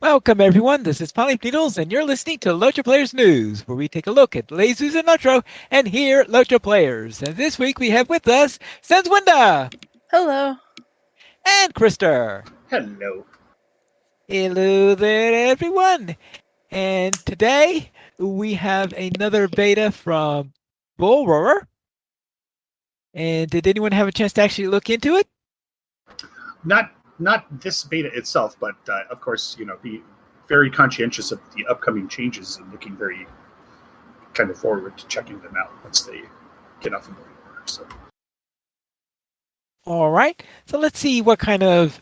Welcome, everyone. This is Polly Needles, and you're listening to LOTRO Players News, where we take a look at lasers and LOTRO and hear LOTRO players. And this week we have with us Senswinda Hello. and Krister. Hello. Hello there, everyone. And today we have another beta from Bull Roarer. And did anyone have a chance to actually look into it? Not this beta itself, but of course, be very conscientious of the upcoming changes and looking very kind of forward to checking them out once they get off of the order. So, all right. So let's see what kind of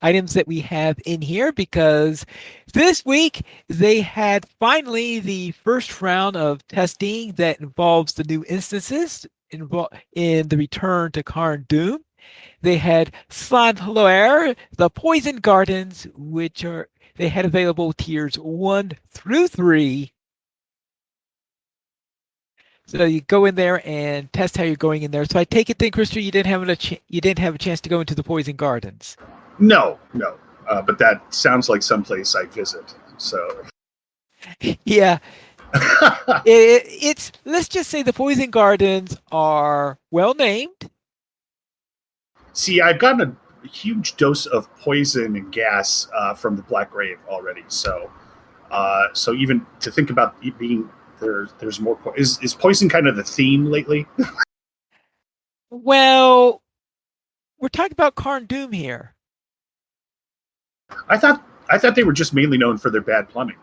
items that we have in here, because this week they had finally the first round of testing that involves the new instances in the return to Karn Doom. They had Slanloer, the Poison Gardens, they had available tiers 1 through 3. So you go in there and test how you're going in there. So I take it then, Krister, you didn't have a chance to go into the Poison Gardens. No. But that sounds like someplace I visit. So yeah. It's let's just say the Poison Gardens are well named. See, I've gotten a huge dose of poison and gas from the Black Grave already. So even to think about it being there's more. Is poison kind of the theme lately? Well, we're talking about Karn Doom here. I thought they were just mainly known for their bad plumbing.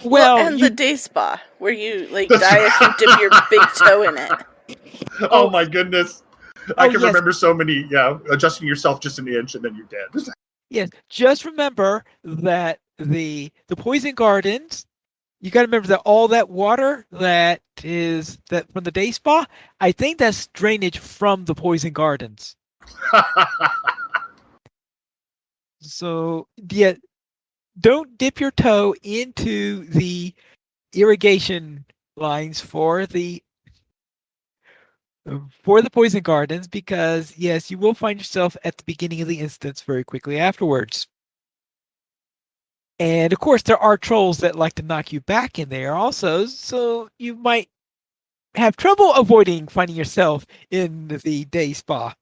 And the day spa where you die if you dip your big toe in it. Oh my goodness. I can remember so many, adjusting yourself just an inch and then you're dead. Yes, just remember that the Poison Gardens, you got to remember that all that water that from the day spa, I think that's drainage from the Poison Gardens. So, yeah, don't dip your toe into the irrigation lines for the Poison Gardens, because yes, you will find yourself at the beginning of the instance very quickly afterwards. And of course, there are trolls that like to knock you back in there also, so you might have trouble avoiding finding yourself in the day spa.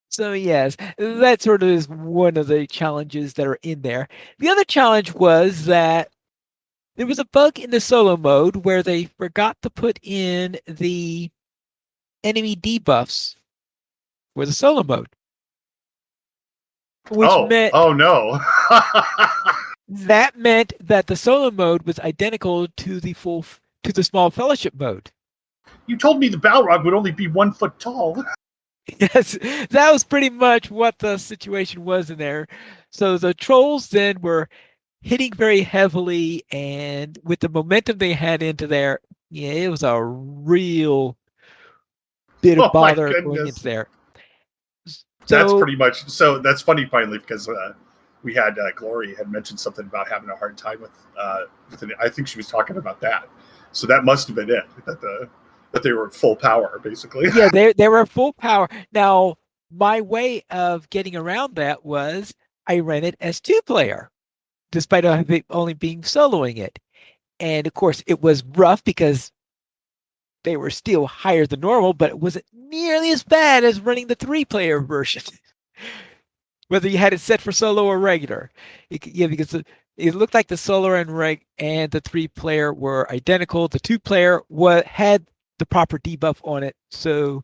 So yes, that sort of is one of the challenges that are in there. The other challenge was that there was a bug in the solo mode where they forgot to put in the enemy debuffs for the solo mode. Oh no. That meant that the solo mode was identical to the small fellowship mode. You told me the Balrog would only be 1 foot tall. Yes, that was pretty much what the situation was in there. So the trolls then were hitting very heavily, and with the momentum they had into there, it was a real bit of bother going into there. So, that's pretty much, so that's funny finally, because we had Glory had mentioned something about having a hard time with it. I think she was talking about that. So that must have been it, that they were full power, basically. Yeah, they were full power. Now, my way of getting around that was I ran it as 2-player, despite only being soloing it. And of course, it was rough because they were still higher than normal, but it wasn't nearly as bad as running the 3-player version. Whether you had it set for solo or regular. Because it looked like the solo and the 3-player were identical. The 2-player had the proper debuff on it. So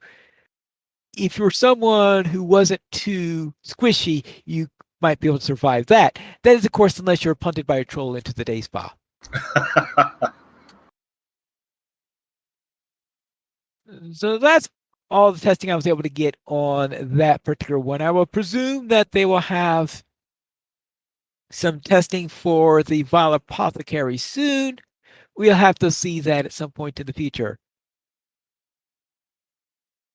if you're someone who wasn't too squishy, you might be able to survive that. That is, of course, unless you're punted by a troll into the day spa. So that's all the testing I was able to get on that particular one. I will presume that they will have some testing for the Vile Apothecary soon. We'll have to see that at some point in the future.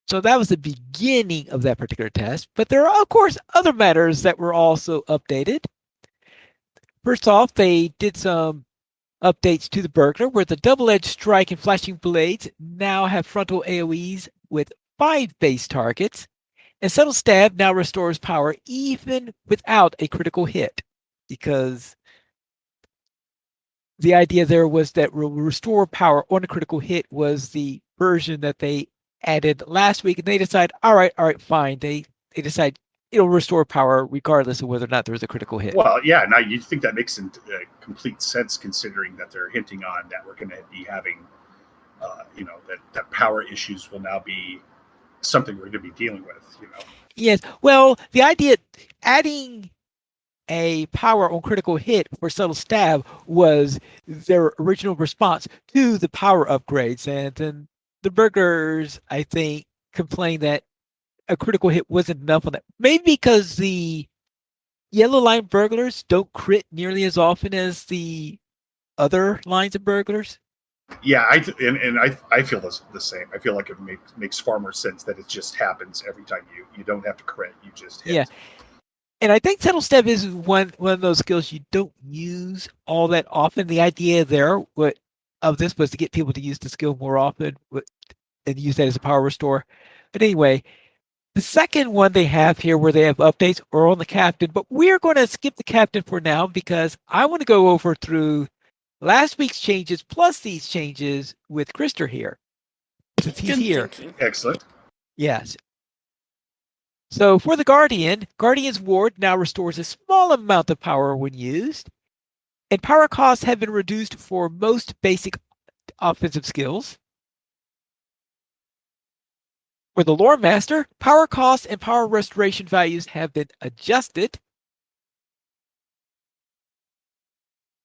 So that was the beginning of that particular test. But there are, of course, other matters that were also updated. First off, they did some updates to the Burglar, where the double-edged strike and flashing blades now have frontal AoEs with 5 base targets. And Subtle Stab now restores power even without a critical hit, because the idea there was that restore power on a critical hit was the version that they added last week, and they decide, all right, fine. They decide it'll restore power regardless of whether or not there was a critical hit. Well, yeah. Now you think that makes complete sense, considering that they're hinting on that we're going to be having, that power issues will now be something we're going to be dealing with. Yes. Well, the idea adding a power on critical hit for Subtle Stab was their original response to the power upgrades. And then the burglars, I think, complained that a critical hit wasn't enough on that. Maybe because the yellow line burglars don't crit nearly as often as the other lines of burglars. Yeah, I feel the same. I feel like it makes far more sense that it just happens every time you don't have to crit, you just hit. Yeah. And I think Subtle Step is one of those skills you don't use all that often. The idea there of this was to get people to use the skill more often and use that as a power restore. But anyway, the second one they have here where they have updates are on the captain, but we're going to skip the captain for now because I want to go over through last week's changes plus these changes with Krister here, since he's Good here. thinking. Excellent. Yes. So for the Guardian, Guardian's Ward now restores a small amount of power when used, and power costs have been reduced for most basic offensive skills. For the Lore Master, power costs and power restoration values have been adjusted.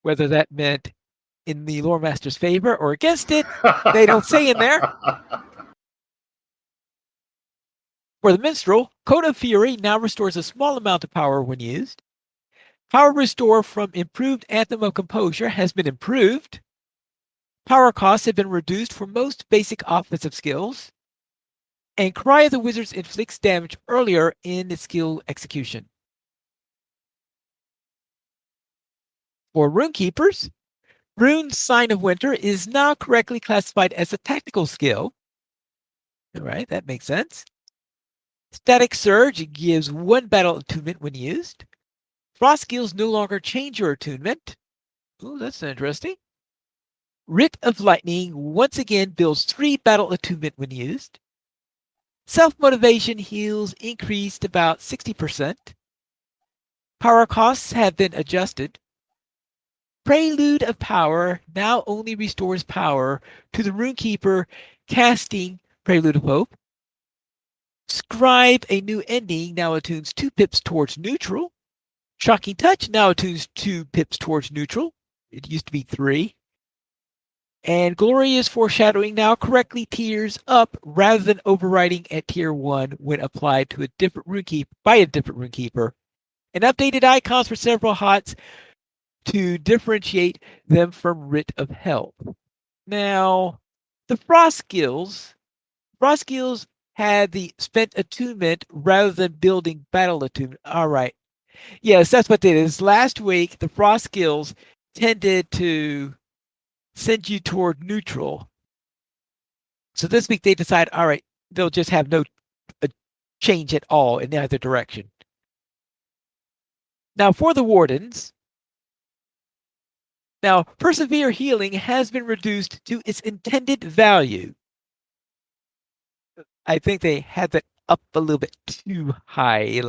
Whether that meant in the Lore Master's favor or against it, they don't say in there. For the Minstrel, Code of Fury now restores a small amount of power when used. Power restore from improved Anthem of Composure has been improved. Power costs have been reduced for most basic offensive skills. And Cry of the Wizards inflicts damage earlier in its skill execution. For Runekeepers, Rune Sign of Winter is now correctly classified as a tactical skill. All right, that makes sense. Static Surge gives 1 battle attunement when used. Frost skills no longer change your attunement. Oh, that's interesting. Writ of Lightning once again builds 3 battle attunement when used. Self-motivation heals increased about 60%. Power costs have been adjusted. Prelude of Power now only restores power to the Runekeeper casting Prelude of Hope. Scribe, a new ending, now attunes 2 pips towards neutral. Shocking Touch now attunes 2 pips towards neutral. It used to be 3. And Glorious Foreshadowing now correctly tiers up rather than overriding at tier 1 when applied to a different runekeeper by a different runekeeper. And updated icons for several HOTS to differentiate them from Writ of Help. Now, the Frost skills had the spent attunement rather than building battle attunement. All right. Yes, that's what it is. Last week, the Frost skills tended to send you toward neutral. So this week they decide, all right, they'll just have no change at all in either direction. Now for the Wardens. Now, Persevere Healing has been reduced to its intended value. I think they had that up a little bit too high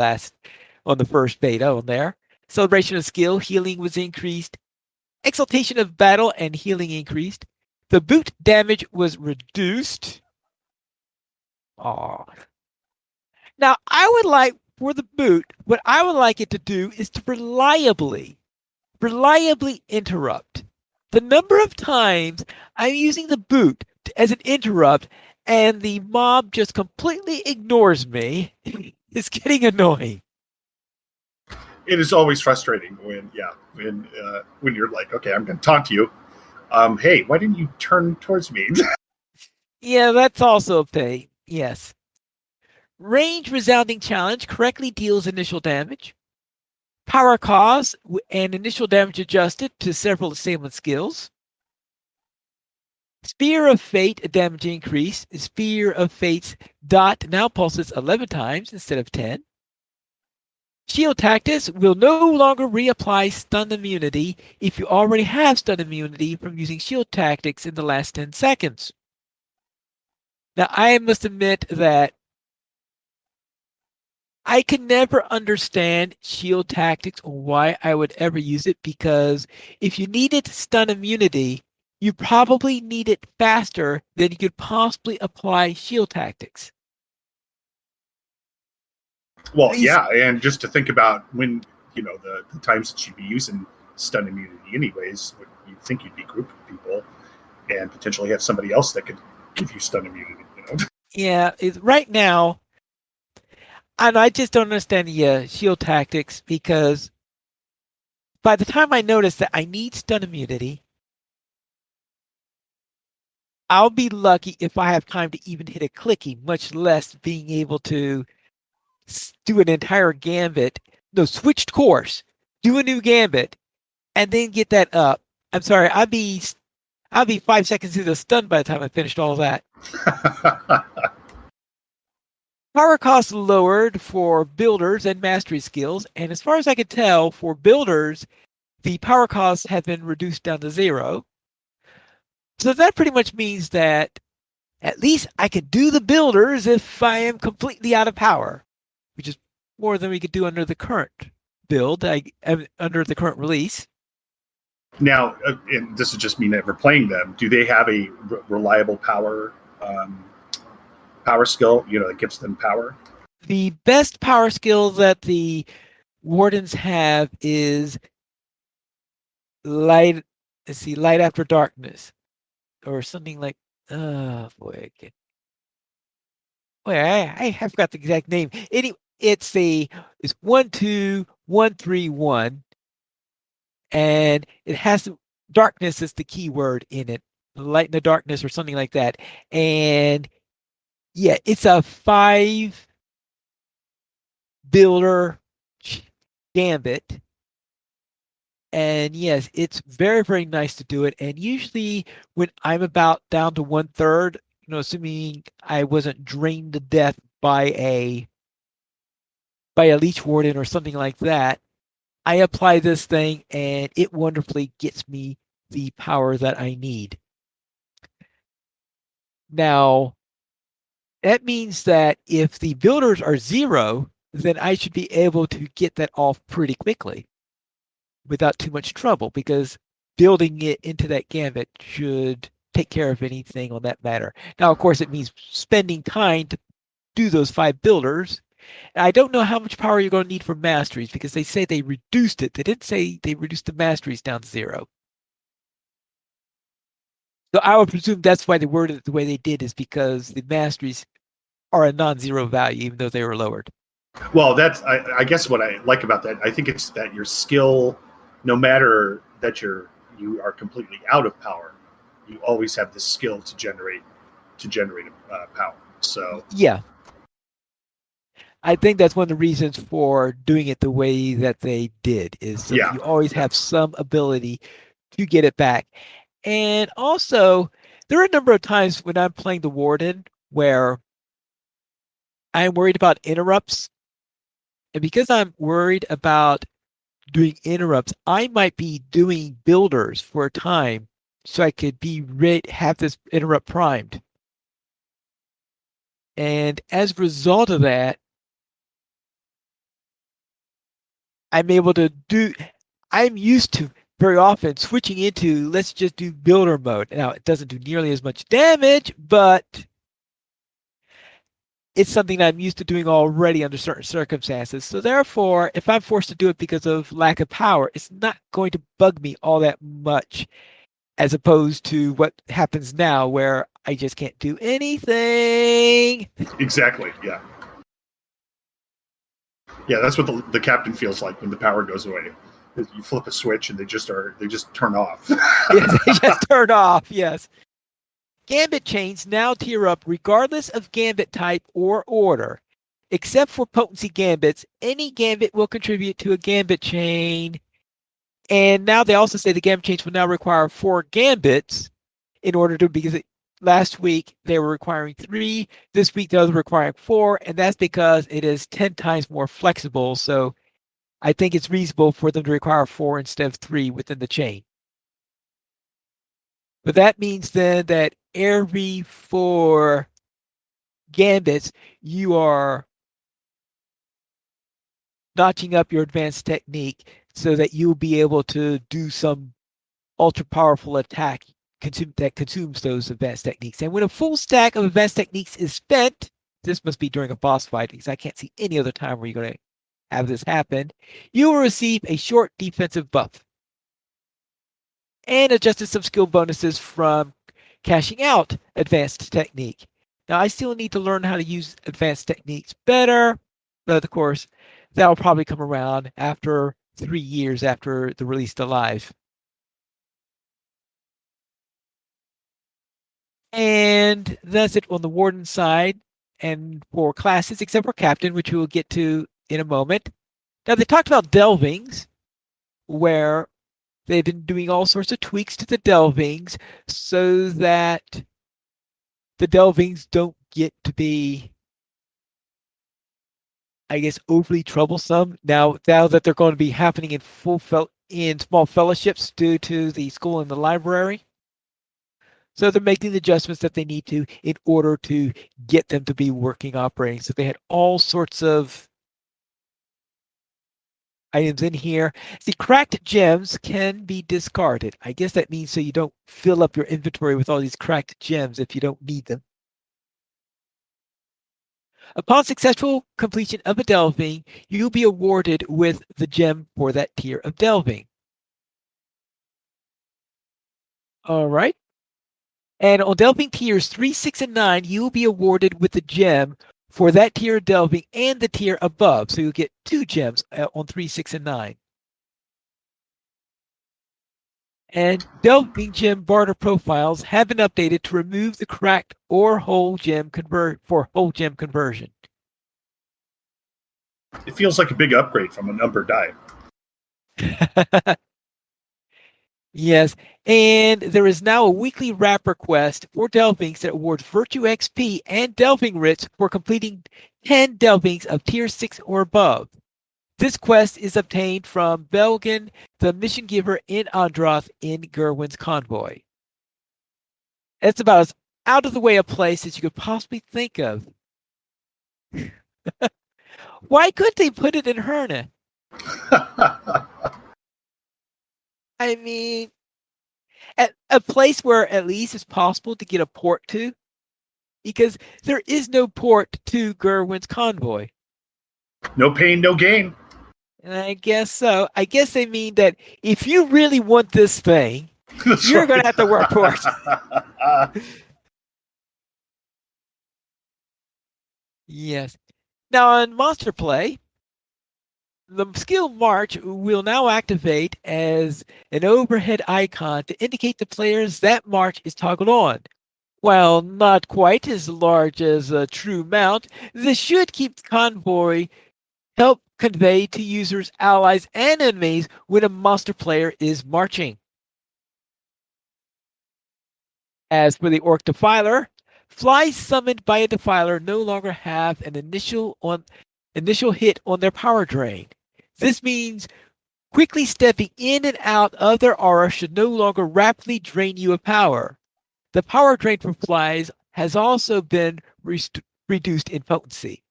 on the first beta on there. Celebration of Skill, healing was increased. Exaltation of Battle and healing increased. The boot damage was reduced. Oh. Now, I would like for the boot, what I would like it to do is to reliably interrupt. The number of times I'm using the boot as an interrupt and the mob just completely ignores me is getting annoying. It is always frustrating when you're like, okay, I'm going to taunt you. Hey, why didn't you turn towards me? Yeah, that's also a pain. Yes. Range Resounding Challenge correctly deals initial damage. Power cost and initial damage adjusted to several assailant skills. Spear of Fate damage increase. Spear of Fate's dot now pulses 11 times instead of 10. Shield Tactics will no longer reapply stun immunity if you already have stun immunity from using Shield Tactics in the last 10 seconds. Now, I must admit that I can never understand Shield Tactics or why I would ever use it, because if you needed stun immunity, you probably need it faster than you could possibly apply Shield Tactics. Well, yeah, and just to think about when, the times that you'd be using stun immunity anyways, you'd think you'd be grouping people and potentially have somebody else that could give you stun immunity, Yeah, right now, and I just don't understand the Shield Tactics, because by the time I notice that I need stun immunity, I'll be lucky if I have time to even hit a clicky, much less being able to do an entire gambit. No, switched course, do a new gambit, and then get that up. I'm sorry, I'll be 5 seconds into the stun by the time I finished all that. Power cost lowered for builders and mastery skills, and as far as I can tell, for builders, the power costs have been reduced down to 0. So that pretty much means that at least I can do the builders if I am completely out of power, which is more than we could do under the current build, under the current release. Now, and this is just me never playing them, do they have a reliable power skill, that gives them power? The best power skill that the wardens have is light after darkness, or something like, oh boy, I have forgot the exact name. It's 12131, and it has darkness is the key word in it, light in the darkness or something like that. And yeah, it's a 5 builder gambit. And yes, it's very, very nice to do it. And usually when I'm about down to 1/3, assuming I wasn't drained to death by a leech warden or something like that, I apply this thing and it wonderfully gets me the power that I need. Now, that means that if the builders are 0, then I should be able to get that off pretty quickly without too much trouble, because building it into that gambit should take care of anything on that matter. Now, of course, it means spending time to do those 5 builders. And I don't know how much power you're going to need for masteries, because they say they reduced it. They didn't say they reduced the masteries down to 0. So I would presume that's why they worded it the way they did, is because the masteries are a non-zero value, even though they were lowered. Well, that's I guess what I like about that. I think it's that your skill, no matter that you are completely out of power, you always have the skill to generate power. So yeah, I think that's one of the reasons for doing it the way that they did, is so that you always have some ability to get it back. And also, there are a number of times when I'm playing the Warden where I'm worried about interrupts. And because I'm worried about doing interrupts, I might be doing builders for a time so I could have this interrupt primed. And as a result of that, I'm used to very often switching into, let's just do builder mode. Now, it doesn't do nearly as much damage, but it's something that I'm used to doing already under certain circumstances. So therefore, if I'm forced to do it because of lack of power, it's not going to bug me all that much, as opposed to what happens now where I just can't do anything. Exactly, yeah. Yeah, that's what the captain feels like when the power goes away. You flip a switch and they just turn off. Yes, they just turn off, yes. Gambit chains now tier up regardless of gambit type or order. Except for potency gambits, any gambit will contribute to a gambit chain. And now they also say the gambit chains will now require 4 gambits in order to, because last week they were requiring 3, this week they're requiring 4, and that's because it is 10 times more flexible. So I think it's reasonable for them to require 4 instead of 3 within the chain. But that means then that every 4 gambits, you are notching up your advanced technique so that you'll be able to do some ultra powerful attack that consumes those advanced techniques. And when a full stack of advanced techniques is spent, this must be during a boss fight because I can't see any other time where you're going to have this happen, you will receive a short defensive buff and adjusted some skill bonuses from cashing out advanced technique. Now, I still need to learn how to use advanced techniques better, but of course, that'll probably come around after 3 years after the release to live. And that's it on the Warden side and for classes, except for Captain, which we will get to in a moment. Now, they talked about delvings, where they've been doing all sorts of tweaks to the delvings so that the delvings don't get to be, I guess, overly troublesome. Now that they're going to be happening in small fellowships due to the school and the library. So they're making the adjustments that they need to in order to get them to be working operating. So they had all sorts of items in here. See, cracked gems can be discarded. I guess that means so you don't fill up your inventory with all these cracked gems if you don't need them. Upon successful completion of a delving, you'll be awarded with the gem for that tier of delving. All right. And on delving tiers 3, 6, and 9, you'll be awarded with the gem for that tier of delving and the tier above. So you'll get 2 gems on 3, 6, and 9. And delving gem barter profiles have been updated to remove the cracked or whole gem for whole gem conversion. It feels like a big upgrade from a numbered die. Yes, and there is now a weekly wrapper quest for delvings that awards Virtue XP and delving writs for completing 10 delvings of tier 6 or above. This quest is obtained from Belgen, the mission giver in Androth in Gerwin's convoy. It's about as out of the way a place as you could possibly think of. Why couldn't they put it in Herne? I mean, at a place where at least it's possible to get a port to, because there is no port to Gerwin's convoy. No pain, no gain. And I guess so. I guess they mean that if you really want this thing, you're going to have to work for it. Yes. Now on Monster Play, the skill March will now activate as an overhead icon to indicate to players that March is toggled on. While not quite as large as a true mount, this should keep the convoy help convey to users, allies, and enemies when a monster player is marching. As for the Orc Defiler, flies summoned by a Defiler no longer have an initial hit on their power drain. This means quickly stepping in and out of their aura should no longer rapidly drain you of power. The power drain for flies has also been reduced in potency.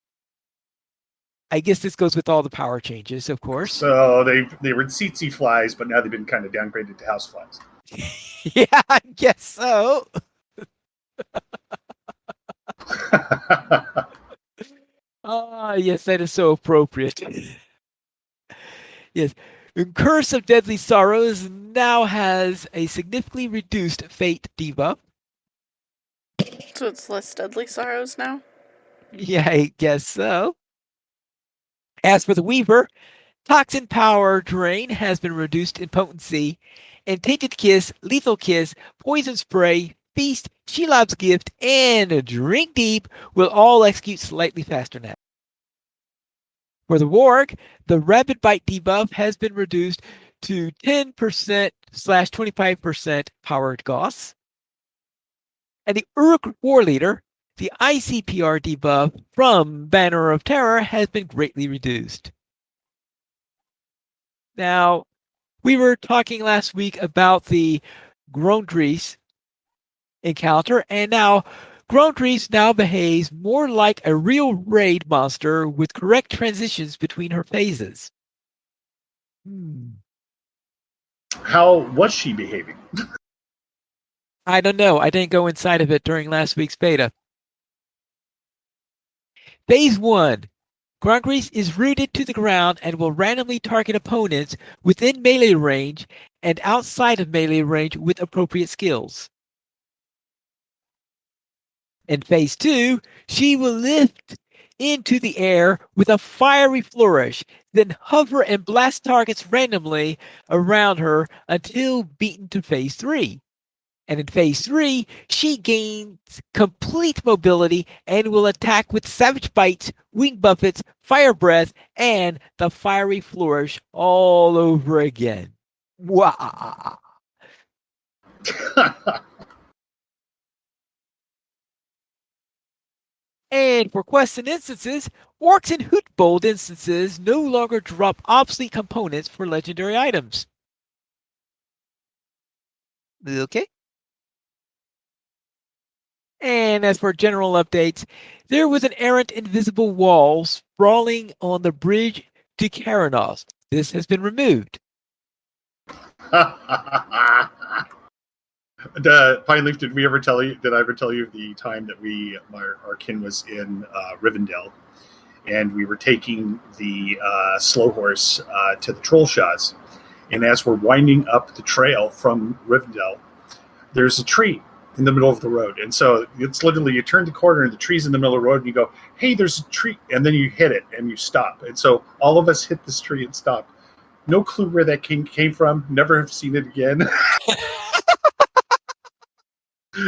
I guess this goes with all the power changes, of course. So they were tsetse flies, but now they've been kind of downgraded to house flies. Yeah, I guess so. Yes, that is so appropriate. Yes. Curse of Deadly Sorrows now has a significantly reduced fate debuff. So it's less Deadly Sorrows now? Yeah, I guess so. As for the Weaver, Toxin Power Drain has been reduced in potency, and Tainted Kiss, Lethal Kiss, Poison Spray, Feast, Shelob's Gift, and Drink Deep will all execute slightly faster now. For the Warg, the Rapid Bite debuff has been reduced to 10%/25% powered Goss. And the Uruk War Leader, the ICPR debuff from Banner of Terror has been greatly reduced. Now, we were talking last week about the Grondries encounter, and now Grondries now behaves more like a real raid monster with correct transitions between her phases. How was she behaving? I don't know. I didn't go inside of it during last week's beta. Phase 1. Grondries is rooted to the ground and will randomly target opponents within melee range and outside of melee range with appropriate skills. In Phase 2, she will lift into the air with a fiery flourish, then hover and blast targets randomly around her until beaten to Phase 3. And in Phase 3, she gains complete mobility and will attack with Savage Bites, Wing Buffets, Fire Breath, and the Fiery Flourish all over again. Wow. And for quests and instances, Orcs and Hootbold instances no longer drop obsolete components for legendary items. Okay. And as for general updates, there was an errant invisible wall sprawling on the bridge to Karanos. This has been removed. Pine Leaf, did I ever tell you the time that our kin was in Rivendell, and we were taking the slow horse to the troll shots, and as we're winding up the trail from Rivendell, there's a tree in the middle of the road, and so it's literally you turn the corner and the tree's in the middle of the road, and you go, "Hey, there's a tree," and then you hit it and you stop, and so all of us hit this tree and stopped. No clue where that came from. Never have seen it again.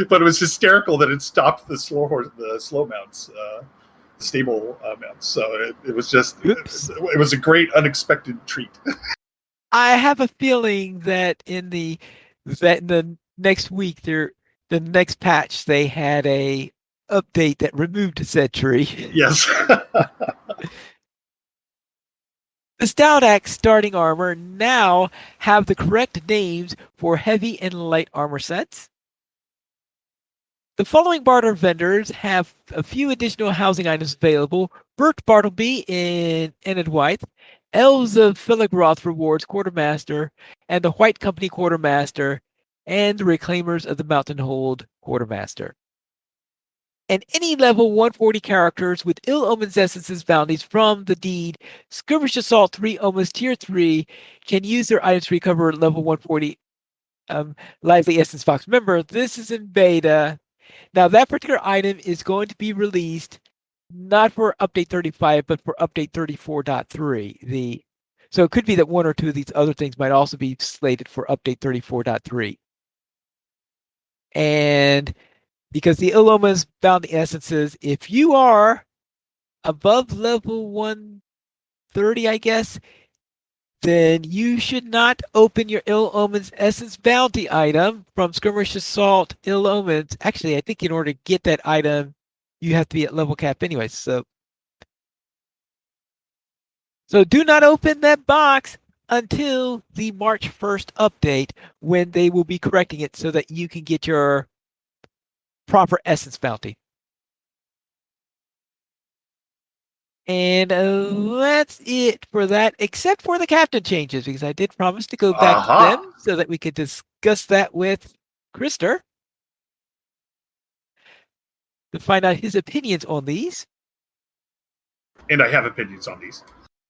But it was hysterical that it stopped the slow mounts, the stable mounts. So it was just, it was a great unexpected treat. I have a feeling that in the next week, the next patch, they had a update that removed said tree. Yes. The Stout Axe starting armor now have the correct names for heavy and light armor sets. The following barter vendors have a few additional housing items available: Bert Bartleby in Enidwythe, Elves of Philigroth Rewards Quartermaster, and the White Company Quartermaster, and the Reclaimers of the Mountain Hold Quartermaster. And any level 140 characters with Ill Omens Essences bounties from the deed Skirmish Assault 3 Omens Tier 3 can use their items to recover level 140 Lively Essence Box. Remember, this is in beta. Now, that particular item is going to be released not for update 35, but for update 34.3. So it could be that one or two of these other things might also be slated for update 34.3. And because the Ill Omens bounty essences, if you are above level 130, I guess, then you should not open your Ill Omens Essence bounty item from Skirmish Assault Ill Omens. Actually, I think in order to get that item, you have to be at level cap anyway. So do not open that box until the March 1st update, when they will be correcting it so that you can get your proper Essence bounty. And that's it for that, except for the captain changes, because I did promise to go back to them so that we could discuss that with Krister to find out his opinions on these. And I have opinions on these.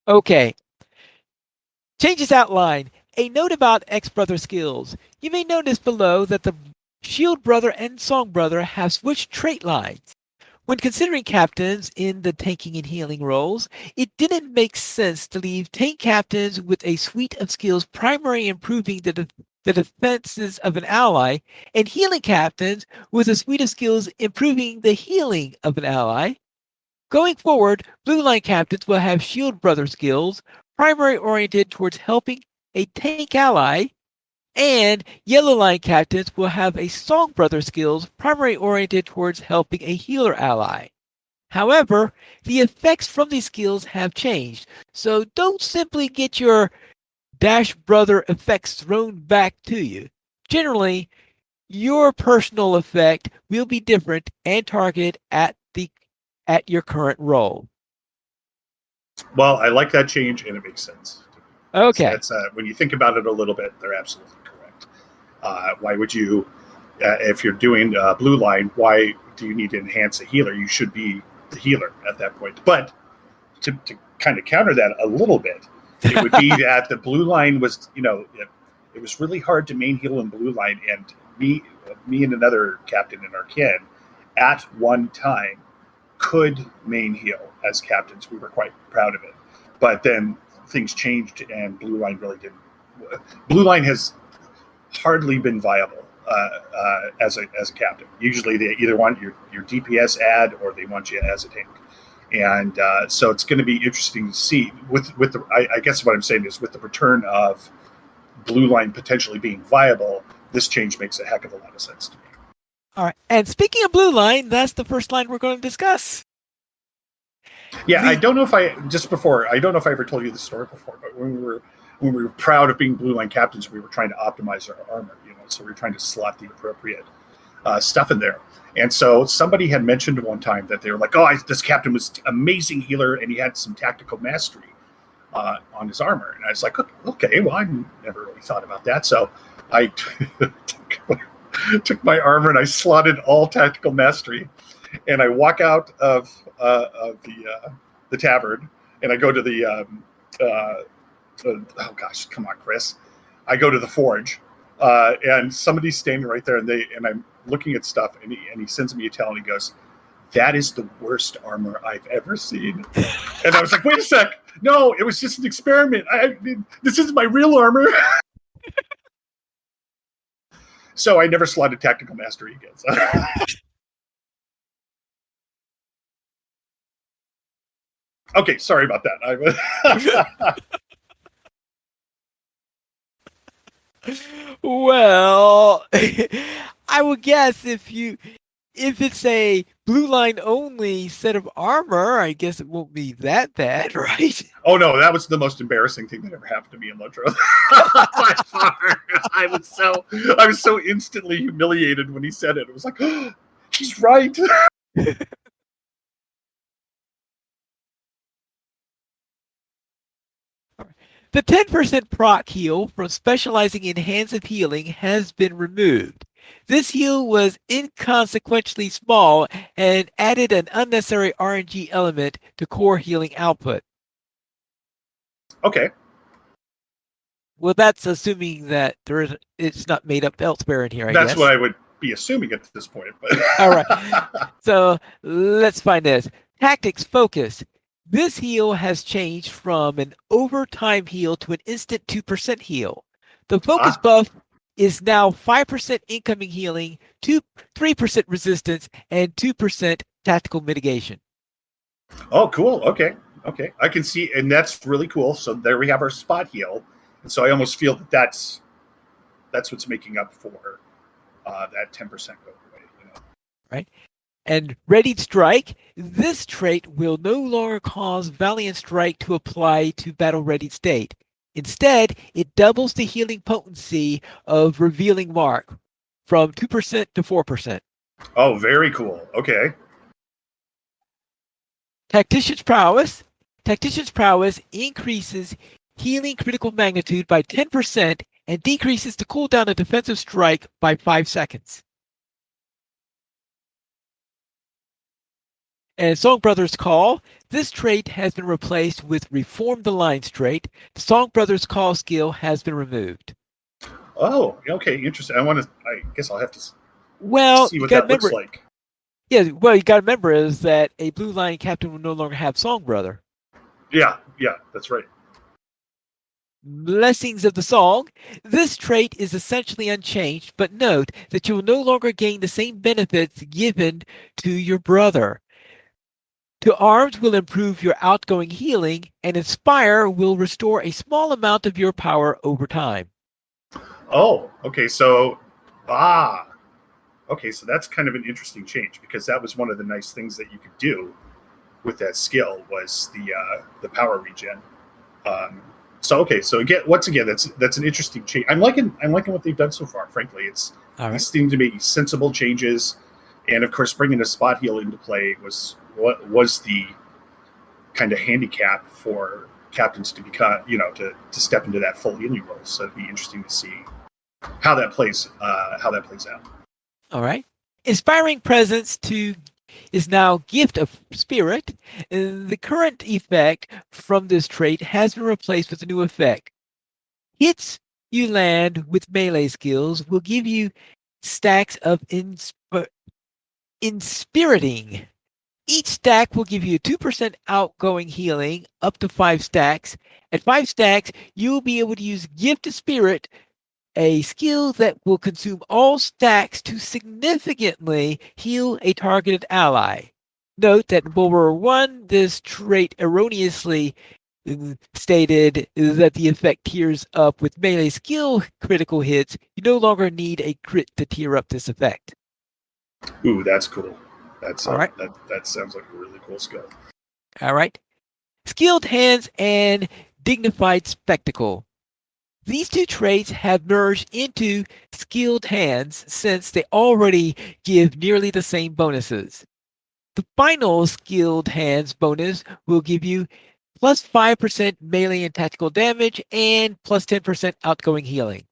Okay. Changes outline. A note about X-Brother skills. You may notice below that the Shield Brother and Song Brother have switched trait lines. When considering captains in the tanking and healing roles, it didn't make sense to leave tank captains with a suite of skills primarily improving the defenses of an ally, and healing captains with a suite of skills improving the healing of an ally. Going forward, Blue Line captains will have Shield Brother skills, primarily oriented towards helping a tank ally, And Yellow Line captains will have a Song Brother skills primarily oriented towards helping a healer ally. However, the effects from these skills have changed, so don't simply get your Dash Brother effects thrown back to you. Generally, your personal effect will be different and targeted at your current role. Well, I like that change, and it makes sense. Okay. That's when you think about it a little bit, they're absolutely correct. Why would you, if you're doing blue line, why do you need to enhance a healer? You should be the healer at that point. But to kind of counter that a little bit, it would be that the blue line was, it was really hard to main heal in blue line, and me and another captain in our kin at one time could main heal as captains. We were quite proud of it. But then things changed, and blue line really didn't. Blue line has hardly been viable as a captain. Usually they either want your DPS ad or they want you as a tank. And so it's going to be interesting to see with the. I guess what I'm saying is with the return of blue line potentially being viable, this change makes a heck of a lot of sense to me. All right. And speaking of blue line, that's the first line we're going to discuss. Yeah, I don't know if I ever told you the story before, but when we were proud of being blue line captains, we were trying to optimize our armor, so we were trying to slot the appropriate stuff in there. And so somebody had mentioned one time that they were like, this captain was amazing healer, and he had some tactical mastery on his armor. And I was like, okay, well, I never really thought about that. So I took my armor and I slotted all tactical mastery, and I walk out of the tavern, and I go to the oh gosh, come on, Chris. I go to the forge, and somebody's standing right there, and I'm looking at stuff, and he sends me a tell, and he goes, "That is the worst armor I've ever seen." And I was like, "Wait a sec, no, it was just an experiment. This isn't my real armor." So I never slotted tactical mastery again. So. Okay, sorry about that. Well, I would guess if it's a blue line only set of armor, I guess it won't be that bad, right? Oh no, that was the most embarrassing thing that ever happened to me in LOTRO. By far. I was so instantly humiliated when he said it. It was like, oh, he's right. The 10% proc heal from specializing in Hands of Healing has been removed. This heal was inconsequentially small and added an unnecessary RNG element to core healing output. Okay. Well, that's assuming that it's not made up elsewhere in here, I guess. That's what I would be assuming at this point. But. All right. So let's find this. Tactics focus. This heal has changed from an overtime heal to an instant 2% heal. The focus buff is now 5% incoming healing, 3% resistance, and 2% tactical mitigation. Oh, cool. Okay. I can see, and that's really cool. So there we have our spot heal. And so I almost feel that's what's making up for that 10% go away. Right. And Readied Strike, this trait will no longer cause Valiant Strike to apply to battle ready state. Instead, it doubles the healing potency of Revealing Mark from 2% to 4%. Oh, very cool. Okay. Tactician's Prowess. Tactician's Prowess increases healing critical magnitude by 10% and decreases the cooldown of defensive strike by 5 seconds. And Song Brothers Call, this trait has been replaced with Reform the Lines trait. The Song Brothers Call skill has been removed. Oh, okay, interesting. I guess I'll have to see what that looks like. Yeah, well, you got to remember is that a blue line captain will no longer have Song Brother. Yeah, that's right. Blessings of the Song. This trait is essentially unchanged, but note that you will no longer gain the same benefits given to your brother. To Arms will improve your outgoing healing, and Inspire will restore a small amount of your power over time. Oh, okay. So, ah, okay. So that's kind of an interesting change because that was one of the nice things that you could do with that skill was the power regen. Um, so okay, so again, once again, that's an interesting change. I'm liking what they've done so far. Frankly, it's All right. these seem to be sensible changes, and of course, bringing a spot heal into play was what was the kind of handicap for captains to become, to step into that full healing role. So it'd be interesting to see how that plays out. All right. Inspiring presence to is now gift of spirit. The current effect from this trait has been replaced with a new effect. Hits you land with melee skills will give you stacks of inspiriting. Each stack will give you 2% outgoing healing up to 5 stacks. At 5 stacks, you'll be able to use Gift of Spirit, a skill that will consume all stacks to significantly heal a targeted ally. Note that in World War One, this trait erroneously stated that the effect tiers up with melee skill critical hits. You no longer need a crit to tier up this effect. Ooh, that's cool. That's All right. that sounds like a really cool skill. All right. Skilled hands and dignified spectacle. These two traits have merged into skilled hands since they already give nearly the same bonuses. The final skilled hands bonus will give you plus 5% melee and tactical damage and plus 10% outgoing healing.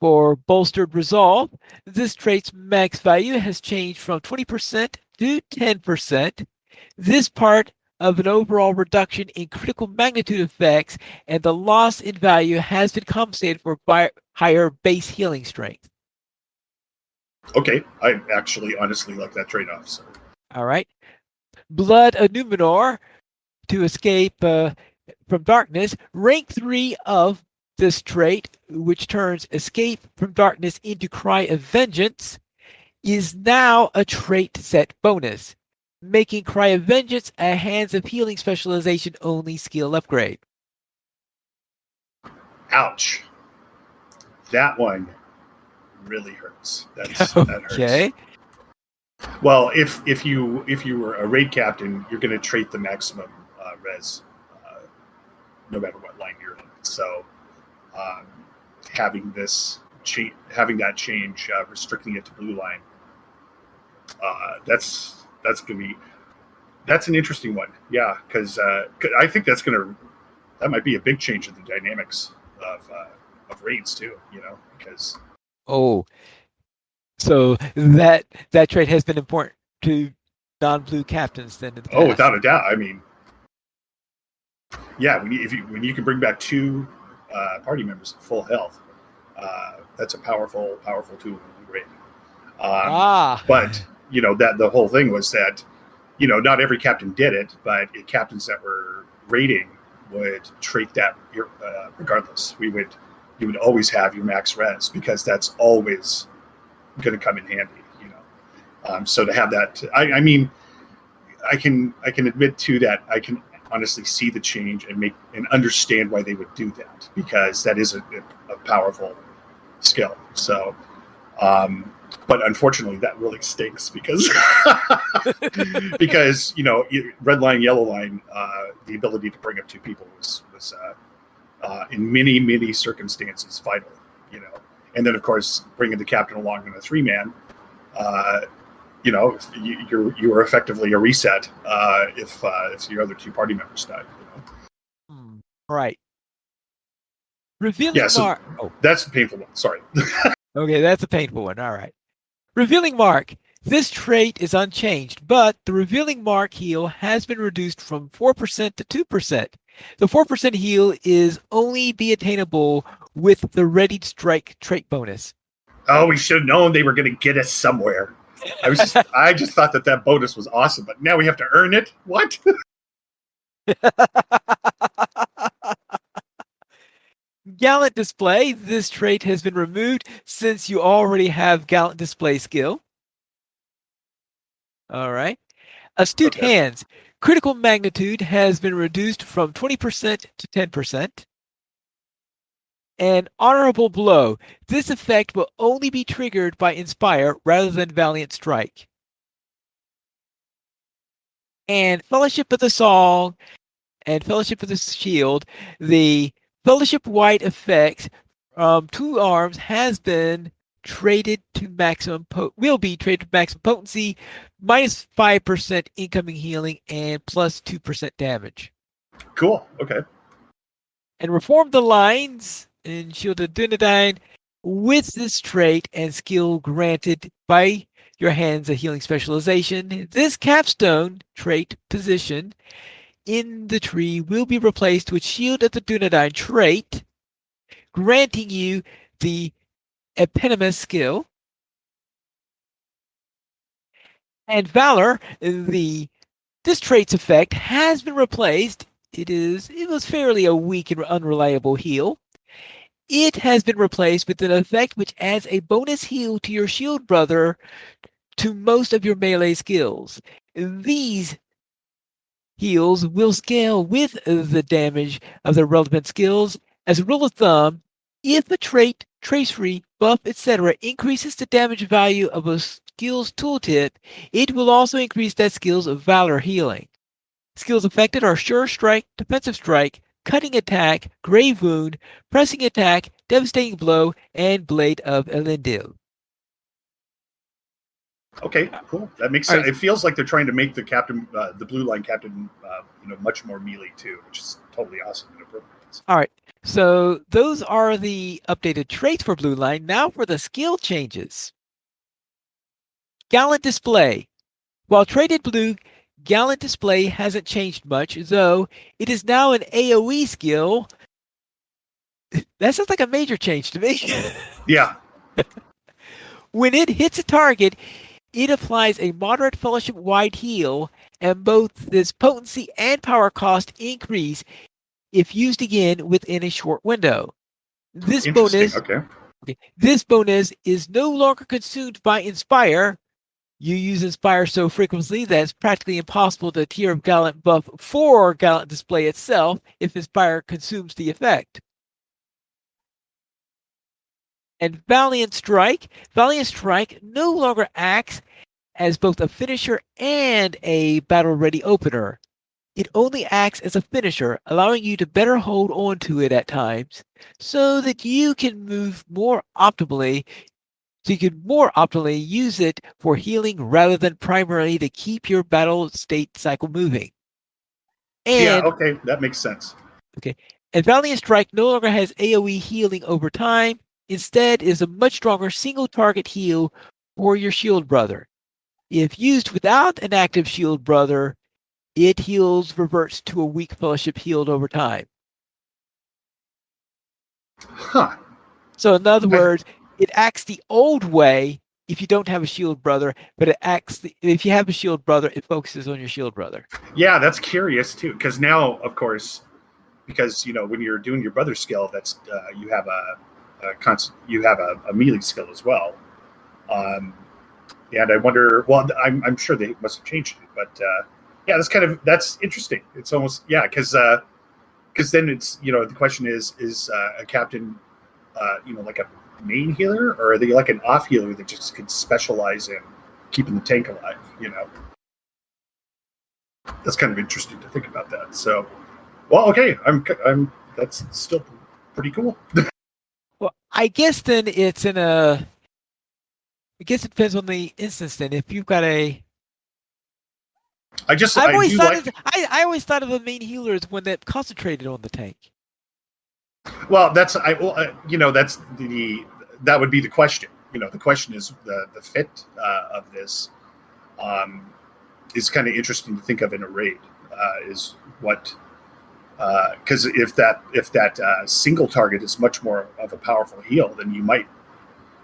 For bolstered resolve, this trait's max value has changed from 20% to 10%. This part of an overall reduction in critical magnitude effects and the loss in value has been compensated for by higher base healing strength. Okay, I actually honestly like that trade off. So. All right. Blood of Numenor to escape from darkness. Rank 3 of this trait, which turns escape from darkness into cry of vengeance, is now a trait set bonus, making Cry of Vengeance a Hands of Healing specialization only skill upgrade. Ouch. That one really hurts. That hurts. Okay. Well, if you were a raid captain, you're going to trait the maximum res, no matter what line you're in. So um, having having that change, restricting it to blue line, that's going to be that's an interesting one. Yeah, because I think that might be a big change in the dynamics of raids too. Because Oh, so that trait has been important to non-blue captains then in the oh, past. without a doubt, I mean, yeah, when you can bring back two party members at full health, that's a powerful tool in the raid. Ah, But that the whole thing was that not every captain did it, but captains that were raiding would trait that regardless. You would always have your max res because that's always going to come in handy. So to have that, I mean, I can admit to that I can honestly see the change and understand why they would do that because that is a powerful skill. So, but unfortunately, that really stinks because because red line, yellow line, the ability to bring up two people was in many circumstances vital. And then of course bringing the captain along in a 3-man. You are effectively a reset if your other two party members die. right. Yeah, Revealing so mark. Oh, that's the painful one. Sorry. okay, that's a painful one. All right. Revealing mark. This trait is unchanged, but the revealing mark heal has been reduced from 4% to 2%. The 4% heal is only be attainable with the ready strike trait bonus. Oh, we should have known they were going to get us somewhere. I just thought that bonus was awesome, but now we have to earn it. What? Gallant display. This trait has been removed since you already have gallant display skill. All right. Astute Okay. hands. Critical magnitude has been reduced from 20% to 10%. An honorable blow. This effect will only be triggered by Inspire rather than Valiant Strike. And Fellowship of the Song and Fellowship of the Shield, the Fellowship-wide effect from 2 arms has been traded to maximum will be traded to maximum potency, minus 5% incoming healing, and plus 2% damage. Cool. Okay. And Reform the Lines in Shield of Dunedain with this trait and skill granted by your hands a healing specialization. This capstone trait position in the tree will be replaced with Shield of the Dunedain trait, granting you the Eponymous skill. And Valor, this trait's effect has been replaced. It was fairly a weak and unreliable heal. It has been replaced with an effect which adds a bonus heal to your shield brother to most of your melee skills. These heals will scale with the damage of the relevant skills. As a rule of thumb, if a trait, tracery, buff, etc. increases the damage value of a skill's tooltip, it will also increase that skill's valor healing. Skills affected are Sure Strike, Defensive Strike, Cutting Attack, Grave Wound, Pressing Attack, Devastating Blow, and Blade of Elendil. Okay, cool. That makes sense. Right. It feels like they're trying to make the captain, the blue line captain, much more melee too, which is totally awesome. All right. So those are the updated traits for blue line. Now for the skill changes. Gallant Display. While traded blue, Gallant Display hasn't changed much, though it is now an AoE skill. That sounds like a major change to me. Yeah. When it hits a target, it applies a moderate fellowship-wide heal, and both this potency and power cost increase if used again within a short window. This bonus, this bonus is no longer consumed by Inspire. You use Inspire so frequently that it's practically impossible to tier of Gallant buff for Gallant Display itself if Inspire consumes the effect. And Valiant Strike. Valiant Strike no longer acts as both a finisher and a battle-ready opener. It only acts as a finisher, allowing you to better hold on to it at times so that you can move more optimally. So you can more optimally use it for healing rather than primarily to keep your battle state cycle moving. And, yeah, okay, that makes sense. Okay, and Valiant Strike no longer has AoE healing over time. Instead, is a much stronger single target heal for your shield brother. If used without an active shield brother, it reverts to a weak fellowship healed over time. Huh. So in other words, it acts the old way if you don't have a shield brother, but it acts if you have a shield brother, it focuses on your shield brother. Yeah, that's curious too, because now, of course, because when you're doing your brother skill, that's you have a melee skill as well. And I wonder. Well, I'm sure they must have changed it, but yeah, that's interesting. It's almost because then it's the question is a captain like a main healer, or are they like an off healer that just can specialize in keeping the tank alive? That's kind of interesting to think about that. So, well, okay, I'm that's still pretty cool. Well, I guess then it's I guess it depends on the instance. Then, if you've got I always thought of the main healer as one that concentrated on the tank. Well, that would be the question. The question is the fit of this is kind of interesting to think of in a raid. Is what because if that single target is much more of a powerful heal, then you might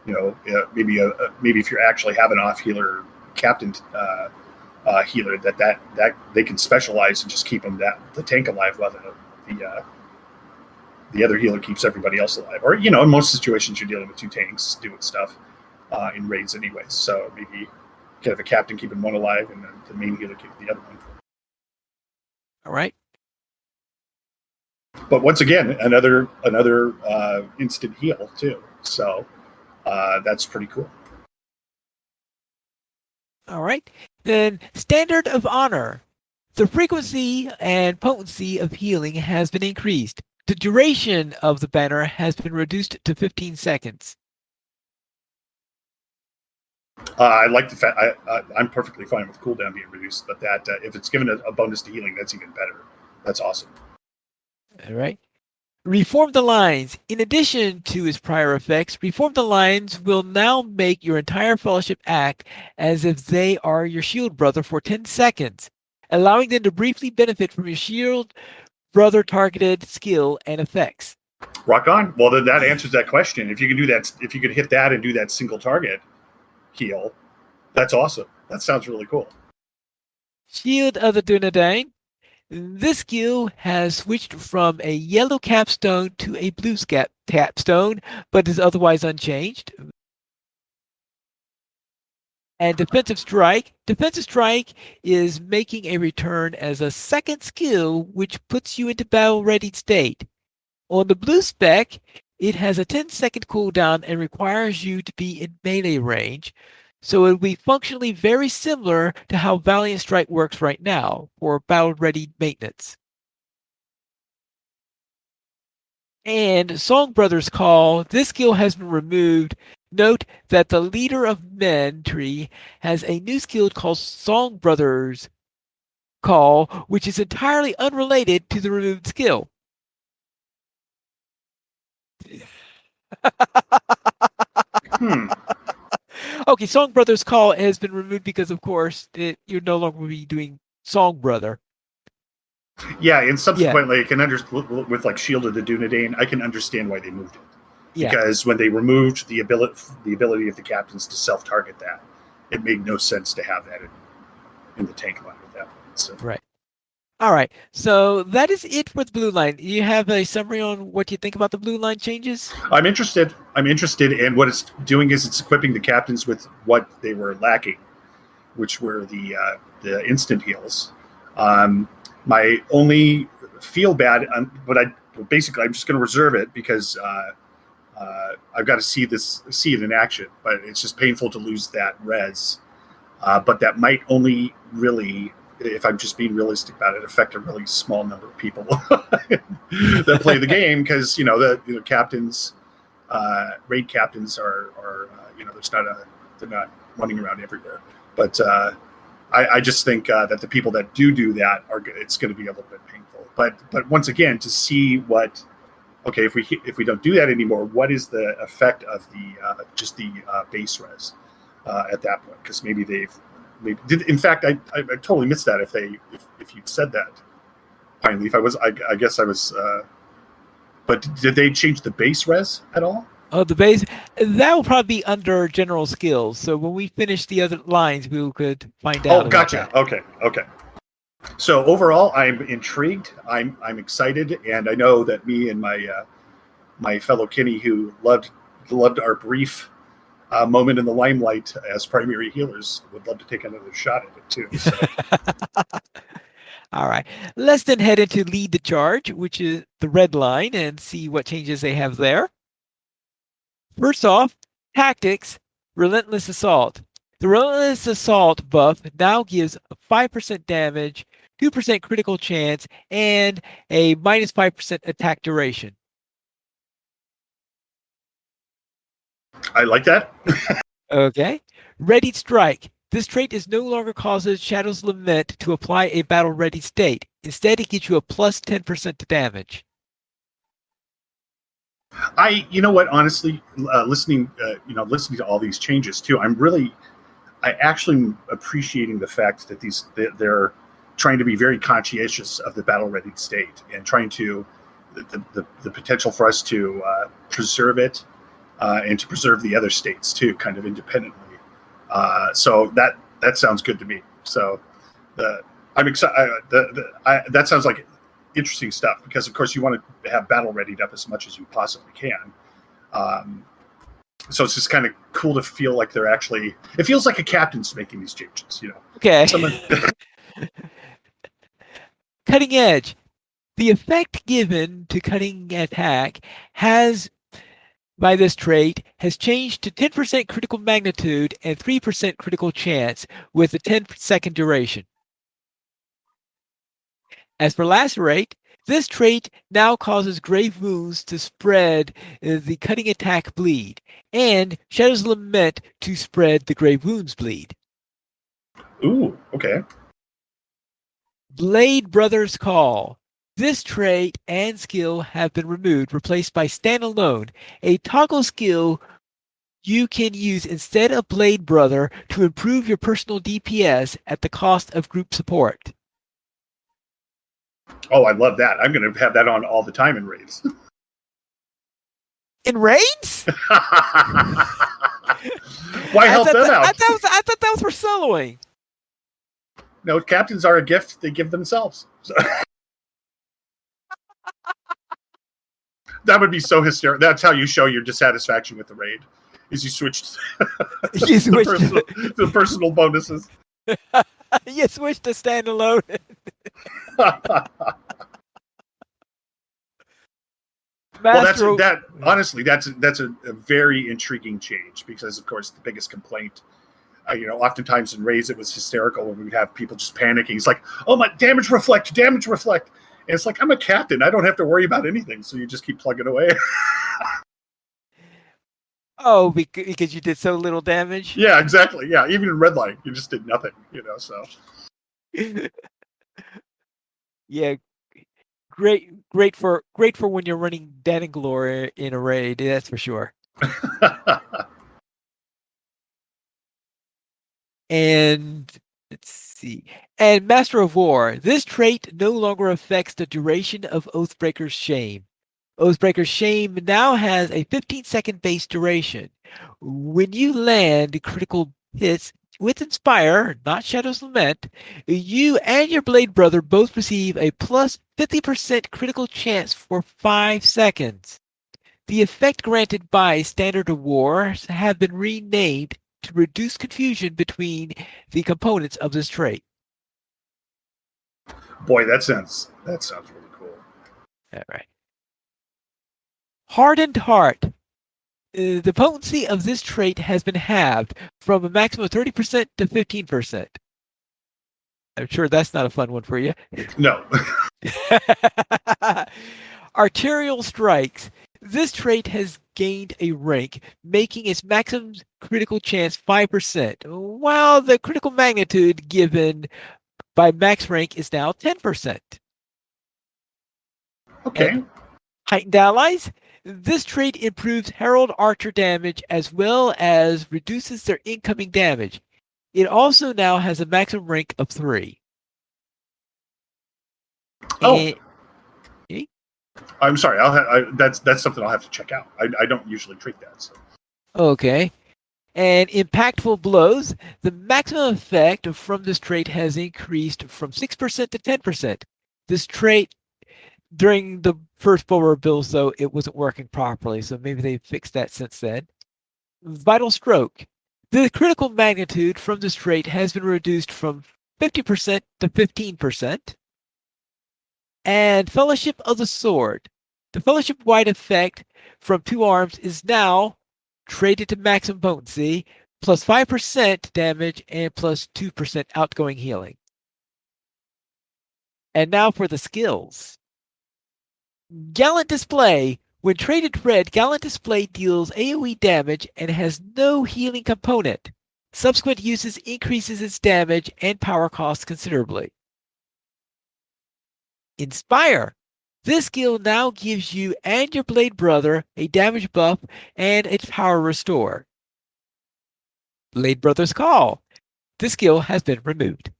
maybe if you actually have an off healer captain healer that they can specialize and just keep the tank alive while the other healer keeps everybody else alive. Or in most situations you're dealing with two tanks doing stuff in raids anyway. So maybe you can have a captain keeping one alive and then the main healer keeping the other one. All right. But once again, another instant heal too. So that's pretty cool. All right. Then standard of honor. The frequency and potency of healing has been increased. The duration of the banner has been reduced to 15 seconds. I like the fact I'm perfectly fine with cooldown being reduced, but that if it's given a bonus to healing, that's even better. That's awesome. All right. Reform the Lines. In addition to its prior effects, Reform the Lines will now make your entire fellowship act as if they are your shield brother for 10 seconds, allowing them to briefly benefit from your shield brother targeted skill and effects. Rock on. Well, then that answers that question. If you can do that, if you could hit that and do that single target heal, that's awesome. That sounds really cool. Shield of the Dunedain. This skill has switched from a yellow capstone to a blue capstone, but is otherwise unchanged. And Defensive Strike. Defensive Strike is making a return as a second skill, which puts you into battle-ready state. On the blue spec, it has a 10-second cooldown and requires you to be in melee range, so it will be functionally very similar to how Valiant Strike works right now for battle-ready maintenance. And Song Brothers Call, this skill has been removed. Note that the Leader of Men tree has a new skill called Song Brothers Call, which is entirely unrelated to the removed skill. Okay, Song Brothers Call has been removed because, of course, you're no longer be doing Song Brother. Yeah, and subsequently, I can with like Shield of the Dunedain, I can understand why they moved it. Yeah. Because when they removed the ability of the captains to self-target that, it made no sense to have that in the tank line at that point. So. Right. All right. So that is it for the blue line. You have a summary on what you think about the blue line changes? I'm interested, and what it's doing is it's equipping the captains with what they were lacking, which were the instant heals. My only feel bad, but I'm just going to reserve it because I've got to see it in action. But it's just painful to lose that res. But that might only really, if I'm just being realistic about it, affect a really small number of people that play the game, because the captains, raid captains are they're not running around everywhere. But I just think that the people that do that it's going to be a little bit painful. But once again, to see what, okay, if we don't do that anymore, what is the effect of the base res at that point? Because maybe in fact, I totally missed that if you'd said that, Pine Leaf. I guess I was. But did they change the base res at all? Oh, the base, that will probably be under general skills. So when we finish the other lines, we could find out. Oh, gotcha. Okay. So overall, I'm intrigued. I'm excited, and I know that me and my fellow Kenny, who loved our brief moment in the limelight as primary healers, would love to take another shot at it too. So. All right, let's then head into lead the charge, which is the red line, and see what changes they have there. First off, tactics, Relentless Assault. The Relentless Assault buff now gives 5% damage, 2% critical chance, and a minus 5% attack duration. I like that. Okay. Ready Strike. This trait is no longer causes Shadow's Lament to apply a battle-ready state. Instead, it gives you a plus 10% to damage. You know what? Honestly, listening to all these changes too, I actually am appreciating the fact that they're trying to be very conscientious of the battle-ready state and trying to the potential for us to preserve it and to preserve the other states too, kind of independently. So that sounds good to me. So I'm excited. That sounds like interesting stuff, because of course you want to have battle readied up as much as you possibly can. So it's just kind of cool to feel like it feels like a captain's making these changes, Okay. Cutting Edge. The effect given to cutting attack has by this trait has changed to 10% critical magnitude and 3% critical chance with a 10-second duration. As for lacerate, this trait now causes grave wounds to spread the cutting attack bleed, and Shadow's Lament to spread the grave wounds bleed. Ooh, okay. Blade Brothers Call. This trait and skill have been removed, replaced by Standalone, a toggle skill you can use instead of Blade Brother to improve your personal DPS at the cost of group support. Oh, I love that. I'm going to have that on all the time in raids. In raids? Why help them out? I thought that was for soloing. No, captains are a gift they give themselves. So. That would be so hysterical. That's how you show your dissatisfaction with the raid, is you switch to the personal bonuses. You switch to standalone. Well, honestly, that's a very intriguing change because, of course, the biggest complaint, oftentimes in raids it was hysterical when we'd have people just panicking. It's like, oh my, damage reflect. And it's like, I'm a captain. I don't have to worry about anything. So you just keep plugging away. Oh, because you did so little damage? Yeah, exactly. Yeah, even in redline, you just did nothing, so. Yeah, great for when you're running Dananglore in a raid, that's for sure. And let's see. And Master of War. This trait no longer affects the duration of Oathbreaker's Shame. Oathbreaker's Shame now has a 15-second base duration. When you land critical hits with Inspire, not Shadow's Lament, you and your Blade Brother both receive a plus 50% critical chance for 5 seconds. The effect granted by Standard of War have been renamed to reduce confusion between the components of this trait. Boy, that sounds really cool. All right. Hardened Heart. The potency of this trait has been halved from a maximum of 30% to 15%. I'm sure that's not a fun one for you. No. Arterial Strikes. This trait has gained a rank, making its maximum critical chance 5%, while the critical magnitude given by max rank is now 10%. Okay. And Heightened Allies. This trait improves Herald Archer damage as well as reduces their incoming damage. It also now has a maximum rank of 3. Oh. I'm sorry. That's something I'll have to check out. I don't usually treat that. So. Okay. And Impactful Blows. The maximum effect from this trait has increased from 6% to 10%. This trait, during the first Bulwer builds, though, it wasn't working properly, so maybe they fixed that since then. Vital Stroke. The critical magnitude from this trait has been reduced from 50% to 15%. And Fellowship of the Sword. The fellowship-wide effect from 2 arms is now traded to maximum potency, plus 5% damage and plus 2% outgoing healing. And now for the skills. Gallant Display. When traded red, Gallant Display deals AoE damage and has no healing component. Subsequent uses increases its damage and power cost considerably. Inspire. This skill now gives you and your Blade Brother a damage buff and a power restore. Blade Brother's Call. This skill has been removed.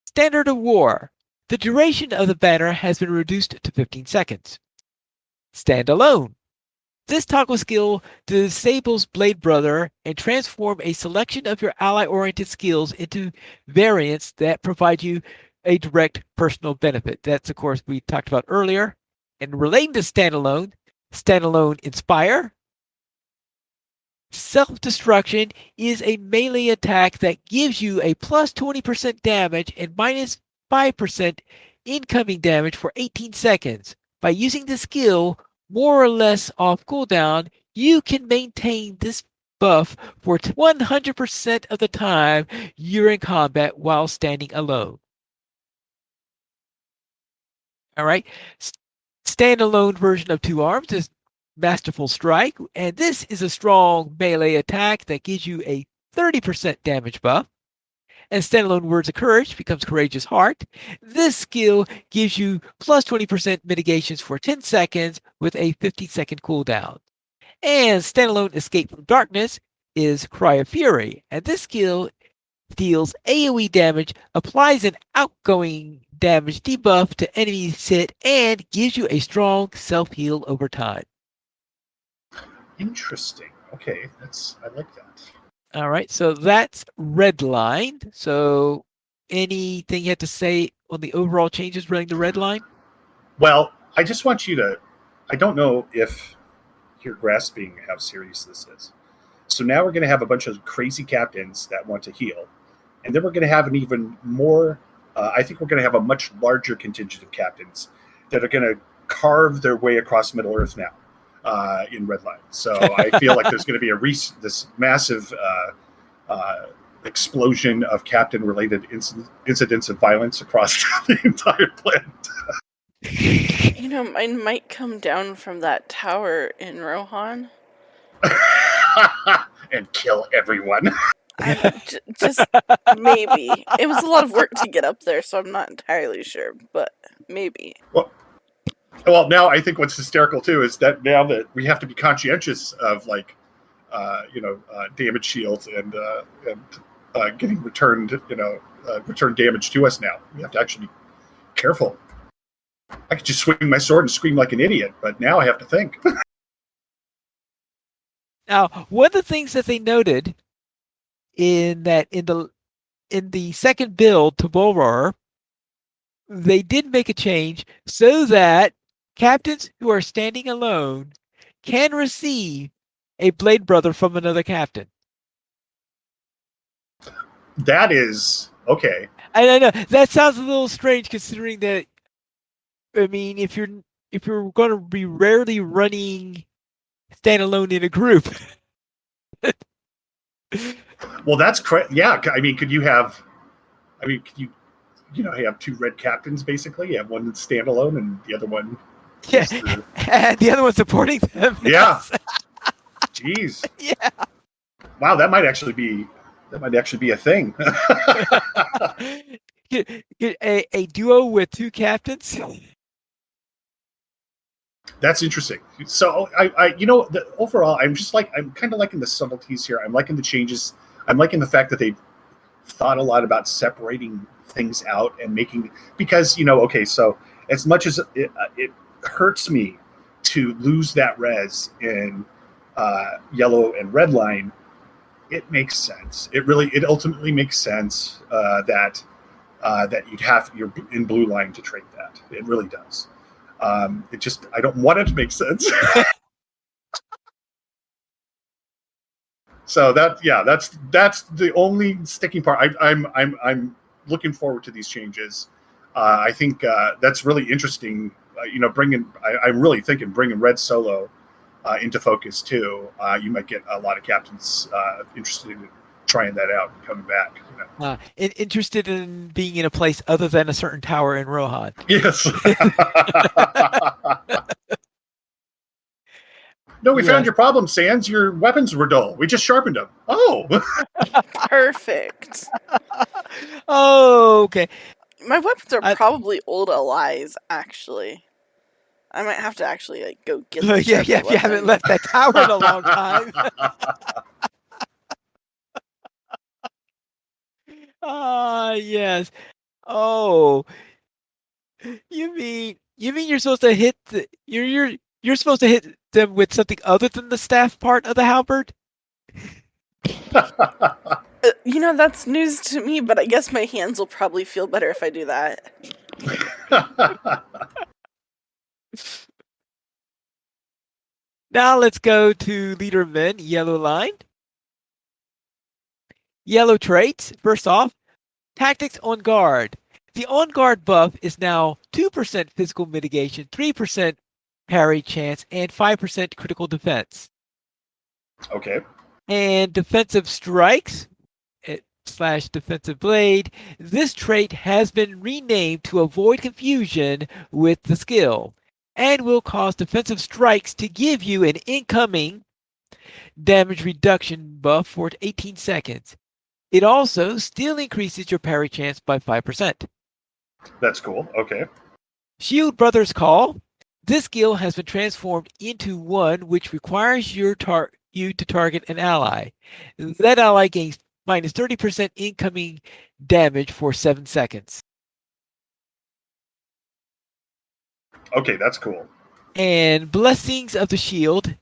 Standard of War. The duration of the banner has been reduced to 15 seconds. Standalone. This toggle skill disables Blade Brother and transforms a selection of your ally-oriented skills into variants that provide you a direct personal benefit. That's, of course, we talked about earlier. And relating to Standalone, Standalone Inspire. Self-Destruction is a melee attack that gives you a plus 20% damage and minus 5% incoming damage for 18 seconds. By using the skill more or less off cooldown, you can maintain this buff for 100% of the time you're in combat while standing alone. All right. Standalone version of Two Arms is Masterful Strike, and this is a strong melee attack that gives you a 30% damage buff. And standalone Words of Courage becomes Courageous Heart. This skill gives you plus 20% mitigations for 10 seconds with a 50-second cooldown. And standalone Escape from Darkness is Cry of Fury, and this skill deals AoE damage, applies an outgoing damage debuff to enemies hit, and gives you a strong self-heal over time. Interesting. Okay, I like that. All right, so that's redlined. So anything you have to say on the overall changes running the red line? Well, I just want you to, I don't know if you're grasping how serious this is. So now we're going to have a bunch of crazy captains that want to heal. And then we're going to have an even more, I think we're going to have a much larger contingent of captains that are going to carve their way across Middle Earth now in Redline. So I feel like there's going to be this massive explosion of captain-related incidents of violence across the entire planet. You know, mine might come down from that tower in Rohan. And kill everyone. Just maybe. It was a lot of work to get up there, so I'm not entirely sure, but maybe. Well, now I think what's hysterical too is that now that we have to be conscientious of damage shields and getting returned, return damage to us now. We have to actually be careful. I could just swing my sword and scream like an idiot, but now I have to think. Now, one of the things that they noted in the second build to Bolvar, they did make a change so that captains who are standing alone can receive a Blade Brother from another captain. That is okay. I know that sounds a little strange considering that. I mean, if you're going to be rarely running standalone in a group. Well, that's correct. Yeah, I mean, could you have two red captains basically? You have one standalone and the other one. Yeah, and the other one supporting them. Yeah. Jeez. Yeah. Wow, that might actually be a thing. a duo with two captains. That's interesting. So overall, I'm kind of liking the subtleties here. I'm liking the changes. I'm liking the fact that they've thought a lot about separating things out and making, because, so as much as it hurts me to lose that res in yellow and red line, it makes sense. It ultimately makes sense that you'd have you're in blue line to trade that. It really does. I don't want it to make sense. So that's the only sticking part. I'm looking forward to these changes. I think that's really interesting. I'm really thinking bringing Red Solo into focus too. You might get a lot of captains interested in trying that out and coming back. Interested in being in a place other than a certain tower in Rohan. Yes. No, we found your problem, Sans. Your weapons were dull. We just sharpened them. Oh. Perfect. Oh, okay. My weapons are probably old allies, actually. I might have to actually go get them. Yeah, if you haven't left that tower in a long time. Yes. Oh. You mean you're supposed to hit you're supposed to hit them with something other than the staff part of the halberd? That's news to me, but I guess my hands will probably feel better if I do that. Now let's go to Leader of Men, yellow line. Yellow traits. First off, tactics on guard. The on guard buff is now 2% physical mitigation, 3% parry chance, and 5% critical defense. Okay. And defensive strikes slash defensive blade. This trait has been renamed to avoid confusion with the skill and will cause defensive strikes to give you an incoming damage reduction buff for 18 seconds. It also still increases your parry chance by 5%. That's cool. Okay. Shield Brothers Call. This skill has been transformed into one which requires you to target an ally. That ally gains minus 30% incoming damage for 7 seconds. Okay, that's cool. And Blessings of the Shield.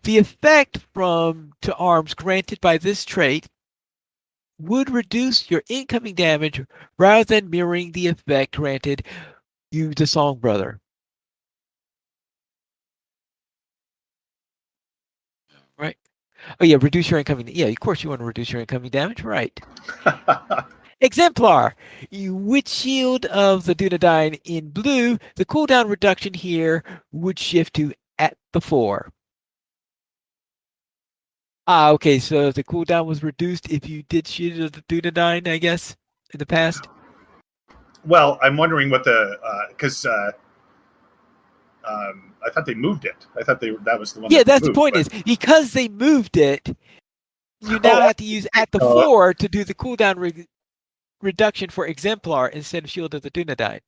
The effect from to arms granted by this trait would reduce your incoming damage rather than mirroring the effect granted you, the Song Brother. Right? Oh yeah, reduce your incoming. Yeah, of course you want to reduce your incoming damage, right? Exemplar. With Shield of the Dunedain in blue, the cooldown reduction here would shift to at the 4. Okay, so the cooldown was reduced if you did Shield of the Dunedain, I guess, in the past? Well, I'm wondering what the because I thought they moved it. I thought that was the one. Yeah, that that's the moved, point. but... Is because they moved it, you now have to use at the 4 to do the cooldown reduction for Exemplar instead of Shield of the Dunedain.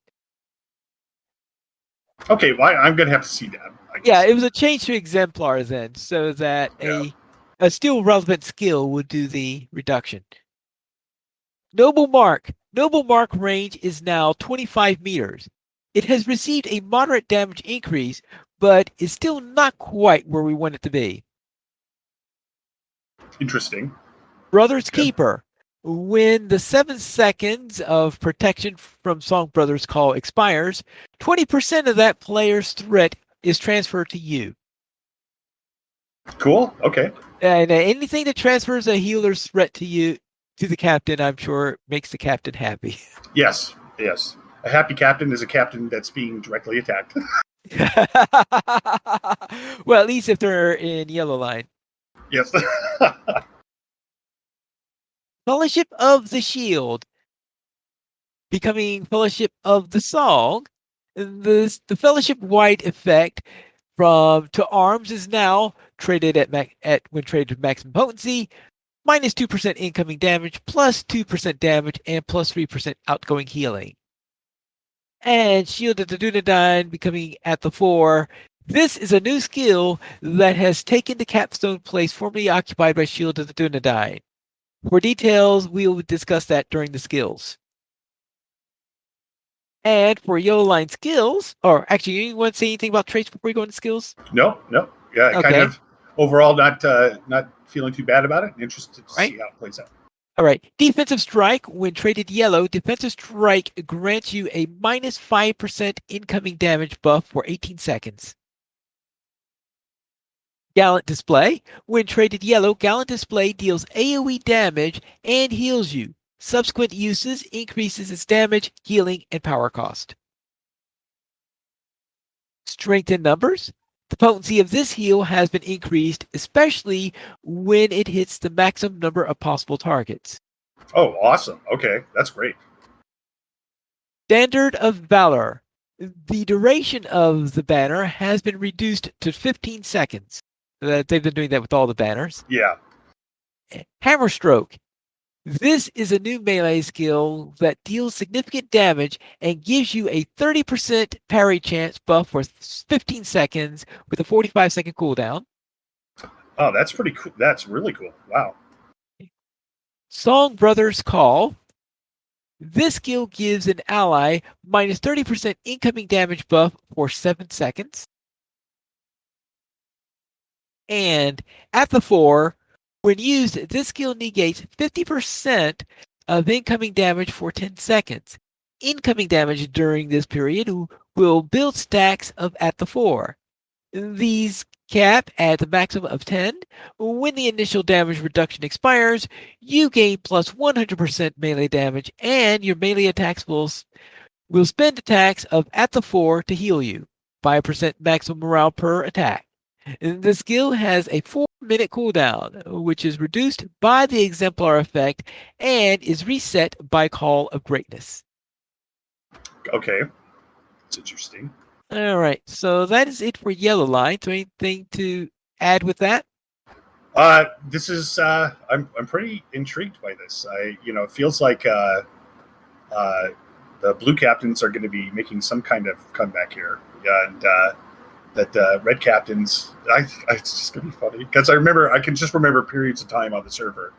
Okay, well, I'm going to have to see that. Yeah, it was a change to Exemplar then, so that a still relevant skill would do the reduction. Noble Mark. Noble Mark range is now 25 meters. It has received a moderate damage increase, but is still not quite where we want it to be. Interesting. Brother's Keeper. When the 7 seconds of protection from Song Brothers Call expires, 20% of that player's threat is transferred to you. Cool. Okay. And anything that transfers a healer's threat to you, to the captain, I'm sure makes the captain happy. Yes. Yes. A happy captain is a captain that's being directly attacked. Well, at least if they're in yellow line. Yes. Fellowship of the Shield. Becoming Fellowship of the Song. The Fellowship-wide effect from to arms is now traded when traded with maximum potency, minus 2% incoming damage, plus 2% damage, and plus 3% outgoing healing. And Shield of the Dunedain becoming at the 4. This is a new skill that has taken the capstone place formerly occupied by Shield of the Dunedain. For details, we will discuss that during the skills. And for yellow line skills, or actually, you want to say anything about traits before we go into skills? No. Yeah, okay. Kind of overall not feeling too bad about it. Interested to see how it plays out. All right. Defensive Strike. When traded yellow, Defensive Strike grants you a minus 5% incoming damage buff for 18 seconds. Gallant Display. When traded yellow, Gallant Display deals AoE damage and heals you. Subsequent uses increases its damage, healing, and power cost. Strength in numbers. The potency of this heal has been increased, especially when it hits the maximum number of possible targets. Oh, awesome. Okay, that's great. Standard of Valor. The duration of the banner has been reduced to 15 seconds. They've been doing that with all the banners. Yeah. Hammer Stroke. This is a new melee skill that deals significant damage and gives you a 30% parry chance buff for 15 seconds with a 45-second cooldown. Oh, that's pretty cool. That's really cool. Wow. Song Brothers Call. This skill gives an ally minus 30% incoming damage buff for 7 seconds. And at the 4, when used, this skill negates 50% of incoming damage for 10 seconds. Incoming damage during this period will build stacks of at the 4. These cap at the maximum of 10. When the initial damage reduction expires, you gain plus 100% melee damage, and your melee attacks will spend attacks of at the 4 to heal you. 5% maximum morale per attack. And the skill has a 4-minute cooldown, which is reduced by the exemplar effect and is reset by Call of Greatness. Okay. That's interesting. All right, so that is it for Yellow Line. So anything to add with that? This is I'm pretty intrigued by this. It feels like the blue captains are going to be making some kind of comeback here, and that red captains, it's just going to be funny because I can just remember periods of time on the server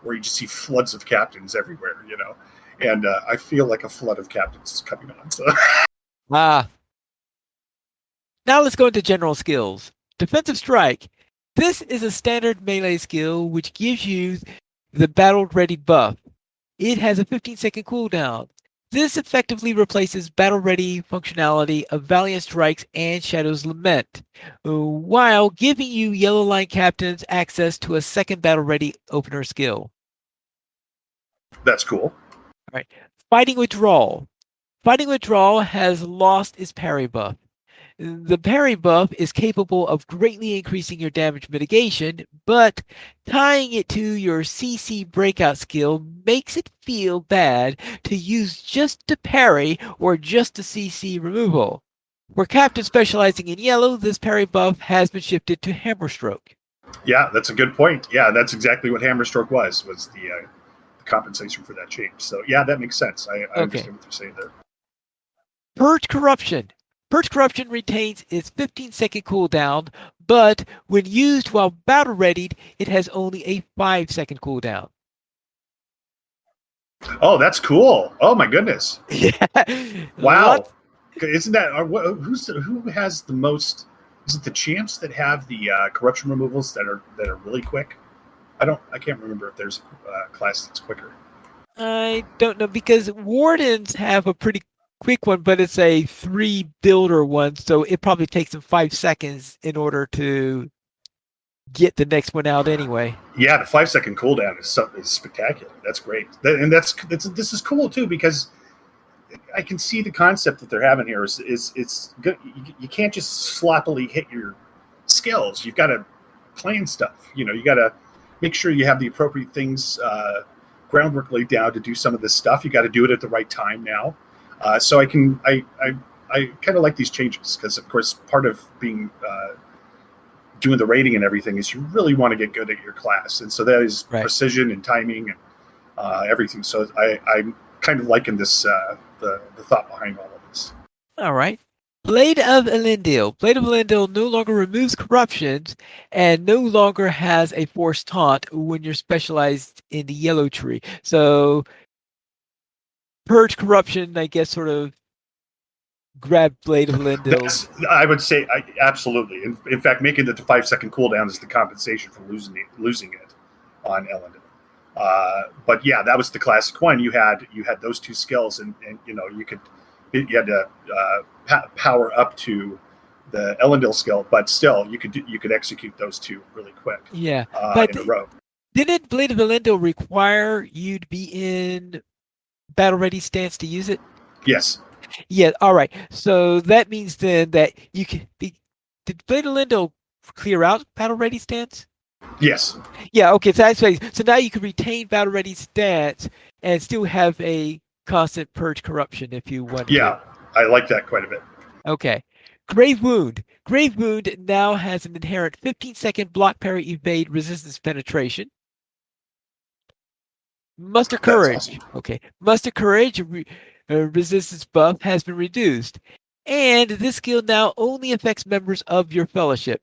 where you just see floods of captains everywhere, and I feel like a flood of captains is coming on. So. Now let's go into general skills. Defensive Strike. This is a standard melee skill which gives you the Battle Ready buff. It has a 15-second cooldown. This effectively replaces Battle Ready functionality of Valiant Strikes and Shadow's Lament, while giving you Yellow Line captains access to a second Battle Ready opener skill. That's cool. All right. Fighting Withdrawal. Fighting Withdrawal has lost its parry buff. The parry buff is capable of greatly increasing your damage mitigation, but tying it to your CC breakout skill makes it feel bad to use just to parry or just to CC removal. For captains specializing in yellow, this parry buff has been shifted to Hammer Stroke. Yeah, that's a good point. Yeah, that's exactly what Hammer Stroke was the compensation for that change. So yeah, that makes sense. I understand what you're saying there. Purge Corruption. Purge Corruption retains its 15-second cooldown, but when used while battle readied, it has only a 5-second cooldown. Oh, that's cool. Oh my goodness. Yeah. Wow. Isn't that who has the most? Is it the champs that have the corruption removals that are really quick? I can't remember if there's a class that's quicker. I don't know because wardens have a pretty quick one, but it's a 3 builder one, so it probably takes them 5 seconds in order to get the next one out anyway. Yeah, the 5-second cooldown is spectacular. That's great, and this is cool too because I can see the concept that they're having here is it's good. You can't just sloppily hit your skills. You've got to plan stuff. You got to make sure you have the appropriate things, groundwork laid down to do some of this stuff. You got to do it at the right time now. So I kind of like these changes because, of course, part of being doing the rating and everything is you really want to get good at your class, and so that is right. Precision and timing and everything. So I'm kind of liking this the thought behind all of this. All right. Blade of Elendil. Blade of Elendil no longer removes corruptions and no longer has a forced taunt when you're specialized in the yellow tree. So Purge Corruption, I guess, sort of grab Blade of Elendil. I would say absolutely. In fact, making it the 5-second cooldown is the compensation for losing it on Elendil. But yeah, that was the classic one. You had those two skills, and you had to power up to the Elendil skill, but still you could execute those two really quick. Yeah, in a row. Didn't Blade of Elendil require you to be in battle ready stance to use it? Yes. Yeah. All right. So that means then that you can be. Did Blade of Elendil clear out battle ready stance? Yes. Yeah. Okay. So now you can retain battle ready stance and still have a constant purge corruption if you want. Yeah, I like that quite a bit. Okay. Grave Wound. Grave Wound now has an inherent 15-second block, parry, evade, resistance, penetration. Muster Courage. Awesome. Okay. Muster Courage resistance buff has been reduced. And this skill now only affects members of your fellowship.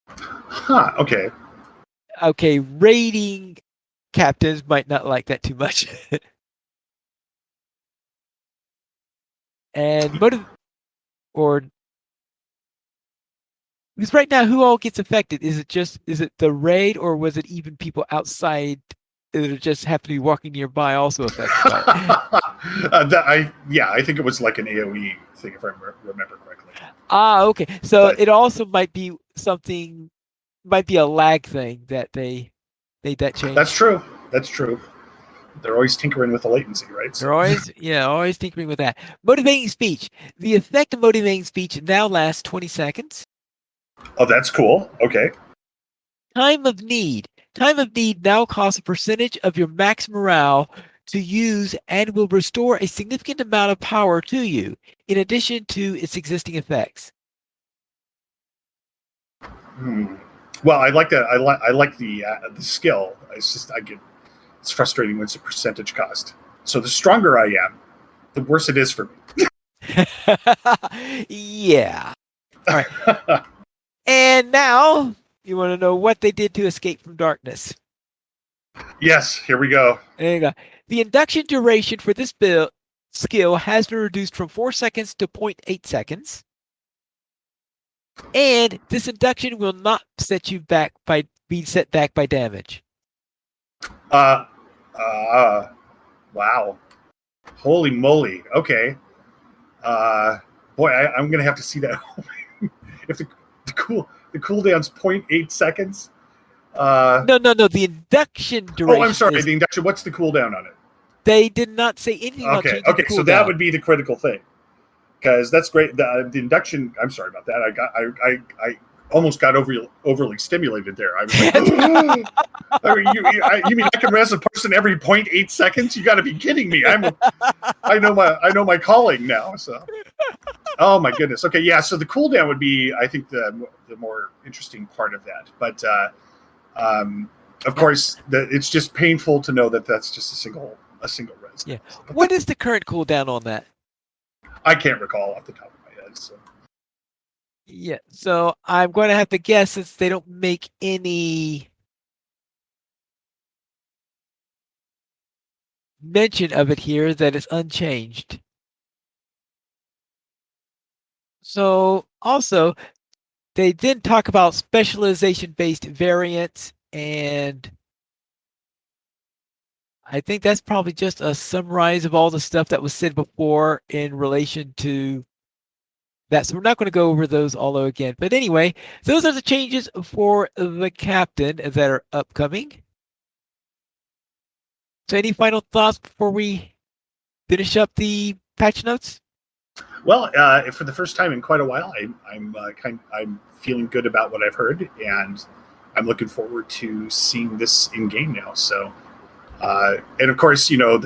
Huh, okay. Okay, raiding captains might not like that too much. And because right now, who all gets affected? Is it the raid, or was it even people outside that just happen to be walking nearby also affected by it? I think it was like an AoE thing, if I remember correctly. Okay. So But it also might be something, might be a lag thing that they made that change. that's true. That's true. They're always tinkering with the latency, right? They're always tinkering with that. Motivating speech. The effect of motivating speech now lasts 20 seconds. Oh, that's cool. Okay. Time of need. Time of need now costs a percentage of your max morale to use and will restore a significant amount of power to you, in addition to its existing effects. Well, I like that. I like the skill. It's just it's frustrating when it's a percentage cost. So the stronger I am, the worse it is for me. Yeah. All right. And now you want to know what they did to escape from darkness. Yes, here we go. There you go. The induction duration for this skill has been reduced from 4 seconds to 0.8 seconds. And this induction will not set you back by being set back by damage. Uh, wow. Holy moly. Okay. Boy, I'm gonna have to see that. If the cooldown's 0.8 seconds. No. The induction duration. Oh, I'm sorry. The induction. What's the cooldown on it? They did not say anything about changing the cooldown. So that would be the critical thing, because that's great. The induction. I'm sorry about that. I almost got overly stimulated there. I was like, you mean I can res a person every 0.8 seconds? You got to be kidding me! I know my calling now. So, oh my goodness. Okay, yeah. So the cooldown would be, I think, the more interesting part of that. But of course, it's just painful to know that that's just a single res. Yeah. What is the current cooldown on that? I can't recall off the top of my head. So. Yeah. So I'm going to have to guess, since they don't make any mention of it here, that it's unchanged. So also, they did talk about specialization-based variants, and I think that's probably just a summarize of all the stuff that was said before in relation to that. So we're not going to go over those all again. But anyway, those are the changes for the captain that are upcoming. So any final thoughts before we finish up the patch notes? Well, for the first time in quite a while, I'm feeling good about what I've heard, and I'm looking forward to seeing this in game now. So, and of course, you know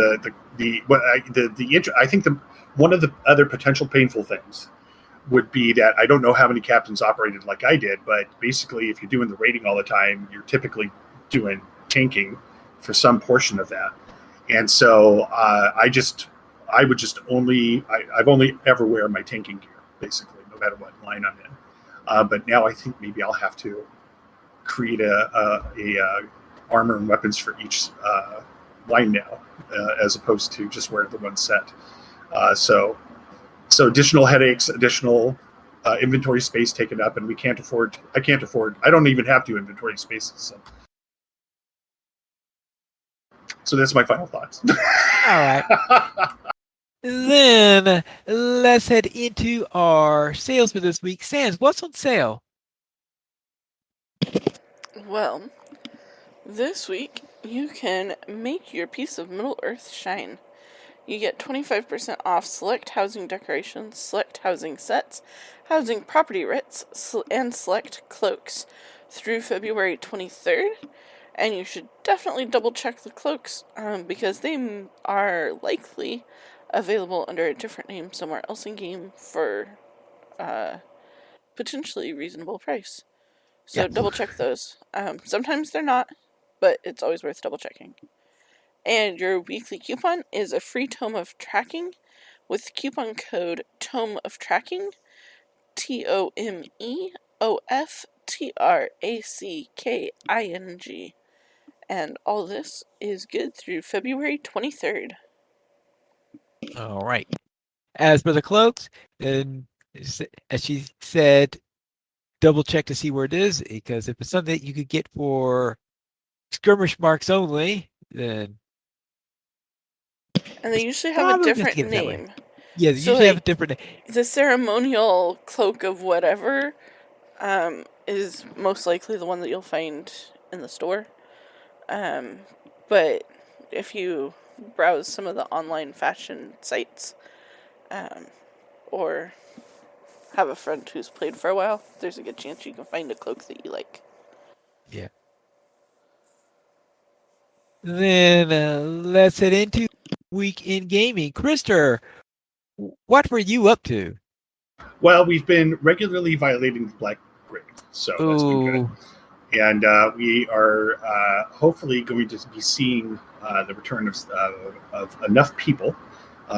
I think one of the other potential painful things would be that I don't know how many captains operated like I did, but basically, if you're doing the raiding all the time, you're typically doing tanking for some portion of that, and so I've only ever wear my tanking gear, basically, no matter what line I'm in. But now I think maybe I'll have to create a armor and weapons for each line now, as opposed to just wearing the one set. So additional headaches, additional inventory space taken up, and I can't afford. I don't even have 2 inventory spaces. So that's my final thoughts. All right. Then let's head into our sales for this week. Sans, what's on sale? Well, this week you can make your piece of Middle Earth shine. You get 25% off select housing decorations, select housing sets, housing property writs, and select cloaks through February 23rd. And you should definitely double check the cloaks because they are likely available under a different name somewhere else in game for potentially reasonable price. So double check those. Sometimes they're not, but it's always worth double checking. And your weekly coupon is a free tome of tracking with coupon code Tome of Tracking, TOMEOFTRACKING. And all this is good through February 23rd. All right. As for the cloaks, and as she said, double check to see where it is, because if it's something that you could get for skirmish marks only, then and they usually have a different name. Yeah, they So usually have a like different. the ceremonial cloak of whatever is most likely the one that you'll find in the store. Um, but if you browse some of the online fashion sites, or have a friend who's played for a while, there's a good chance you can find a cloak that you like. Yeah. Then let's head into week in gaming. Krister, what were you up to? Well, we've been regularly violating the Black Grave, so that's been good. Oh, And we are hopefully going to be seeing the return of enough people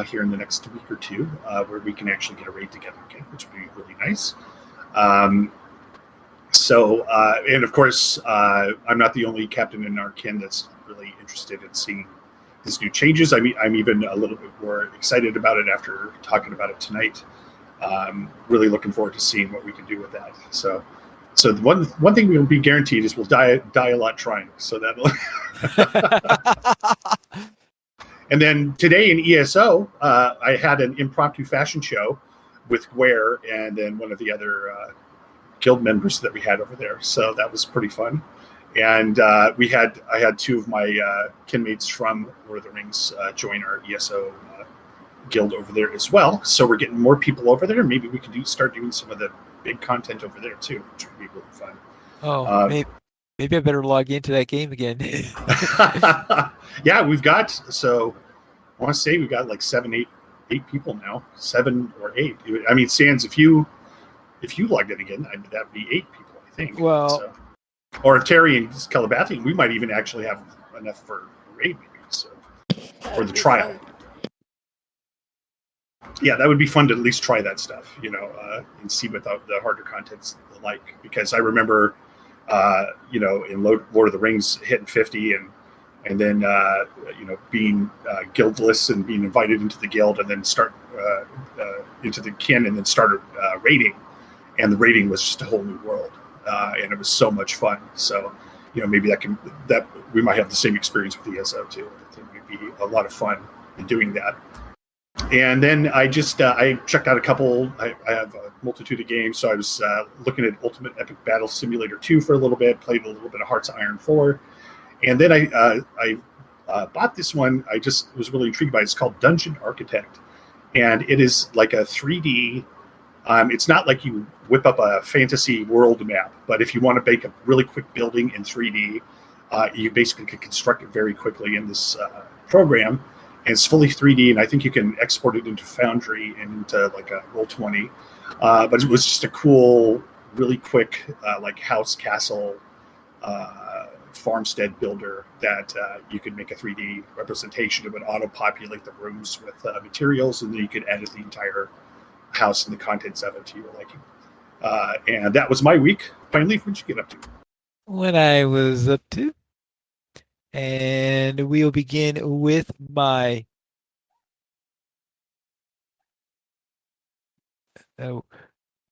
here in the next week or two where we can actually get a raid together again, which would be really nice. Um, and of course, I'm not the only captain in our kin that's really interested in seeing these new changes. I'm even a little bit more excited about it after talking about it tonight. Really looking forward to seeing what we can do with that. So the one thing we'll be guaranteed is we'll die a lot trying. So that'll. And then today in ESO, I had an impromptu fashion show with Guare and then one of the other guild members that we had over there. So that was pretty fun. And I had two of my kinmates from Lord of the Rings join our ESO guild over there as well. So we're getting more people over there. Maybe we can start doing some of the big content over there too, which would be really fun. oh, maybe I better log into that game again. Yeah, we've got so I want to say we've got like eight people now, 7 or 8. I mean, Sans, if you logged in again, that'd be 8 people, I think. Well, so, or Terry and Calabathian, we might even actually have enough for a raid, maybe. So, or the trial. Fun. Yeah, that would be fun to at least try that stuff, and see what the harder content's like. Because I remember, in Lord of the Rings hitting 50 and then being guildless and being invited into the guild and then start into the kin and then started raiding, and the raiding was just a whole new world, and it was so much fun. So maybe that we might have the same experience with ESO too. I think it would be a lot of fun in doing that. And then I just I checked out a couple. I have a multitude of games, so I was looking at Ultimate Epic Battle Simulator 2 for a little bit, played a little bit of Hearts of Iron 4, and then I bought this one. I just was really intrigued by it. It's called Dungeon Architect, and it is like a 3D. It's not like you whip up a fantasy world map, but if you want to make a really quick building in 3D, you basically can construct it very quickly in this program. And it's fully 3D, and I think you can export it into Foundry and into like a Roll20. But it was just a cool, really quick like house, castle, farmstead builder that you could make a 3D representation. It would auto-populate the rooms with materials, and then you could edit the entire house and the contents of it to your liking. And that was my week. Finally, what'd you get up to? What I was up to. And we'll begin with my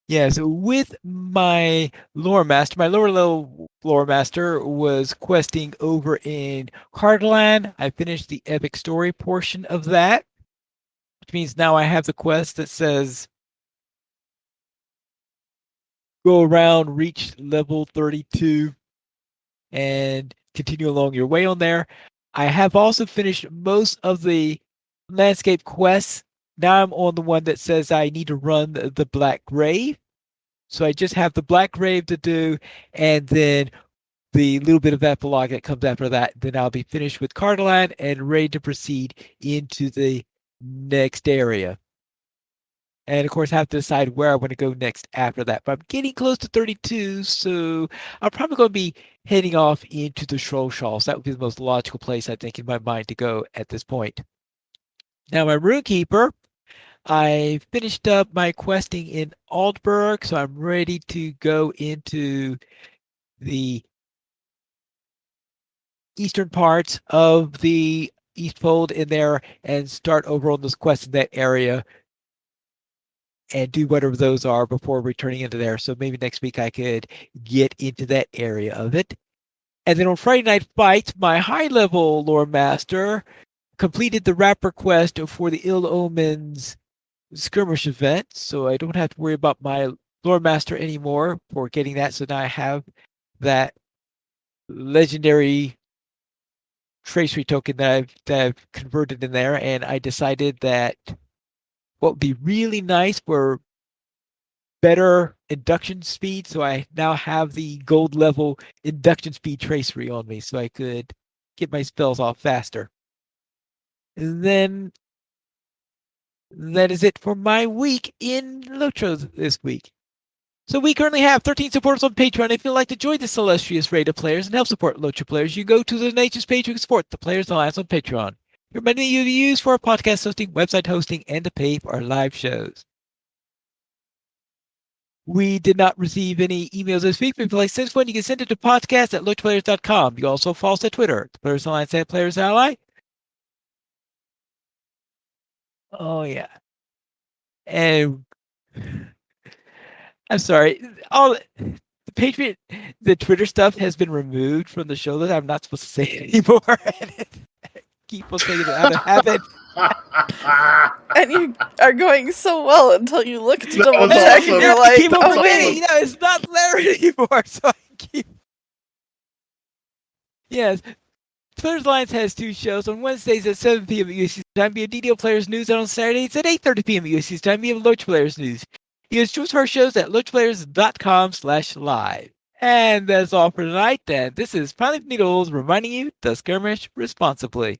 with my lore master. My lower level lore master was questing over in Cardaland. I finished the epic story portion of that, which means now I have the quest that says go around, reach level 32, and continue along your way on there. I have also finished most of the landscape quests. Now I'm on the one that says I need to run the Black Grave. So I just have the Black Grave to do, and then the little bit of epilogue that comes after that. Then I'll be finished with Cardaland and ready to proceed into the next area. And of course, I have to decide where I want to go next after that. But I'm getting close to 32, so I'm probably going to be heading off into the Shroshals. That would be the most logical place, I think, in my mind to go at this point. Now, my Runekeeper, I finished up my questing in Aldburg, so I'm ready to go into the eastern parts of the Eastfold in there and start over on those quests in that area and do whatever those are before returning into there. So maybe next week I could get into that area of it. And then on Friday Night Fights, my high-level lore master completed the rapper quest for the Ill Omens skirmish event, so I don't have to worry about my Lore Master anymore for getting that. So now I have that legendary tracery token that I've converted in there, and I decided that what would be really nice were better induction speed. So I now have the gold level induction speed tracery on me, so I could get my spells off faster. And then that is it for my week in LOTRO this week. So we currently have 13 supporters on Patreon. If you'd like to join this illustrious raid of players and help support LOTRO players, you go to the donations page to support the Players Alliance on Patreon. Your money you use for our podcast hosting, website hosting, and to pay for our live shows. We did not receive any emails this week, but if you'd like to send one, you can send it to podcast@lotrplayers.com. You also follow us at Twitter, the Players Alliance and Players Ally. Oh, yeah. And I'm sorry, all the Patriot, the Twitter stuff has been removed from the show that I'm not supposed to say it anymore. Keep on saying it out of habit. And you are going so well until you look to double was check awesome. and you're like, keep on oh forgetting, wait. it's not there anymore. So I keep. Yes. Players Alliance has two shows. On Wednesdays at 7 p.m. at USC time, we have DDO Players News, and on Saturdays at 8:30 p.m. at USC time, we have LOTRO Players News. You can choose our shows at lotrplayers.com/live. And that's all for tonight. And this is Pilot Needles reminding you to skirmish responsibly.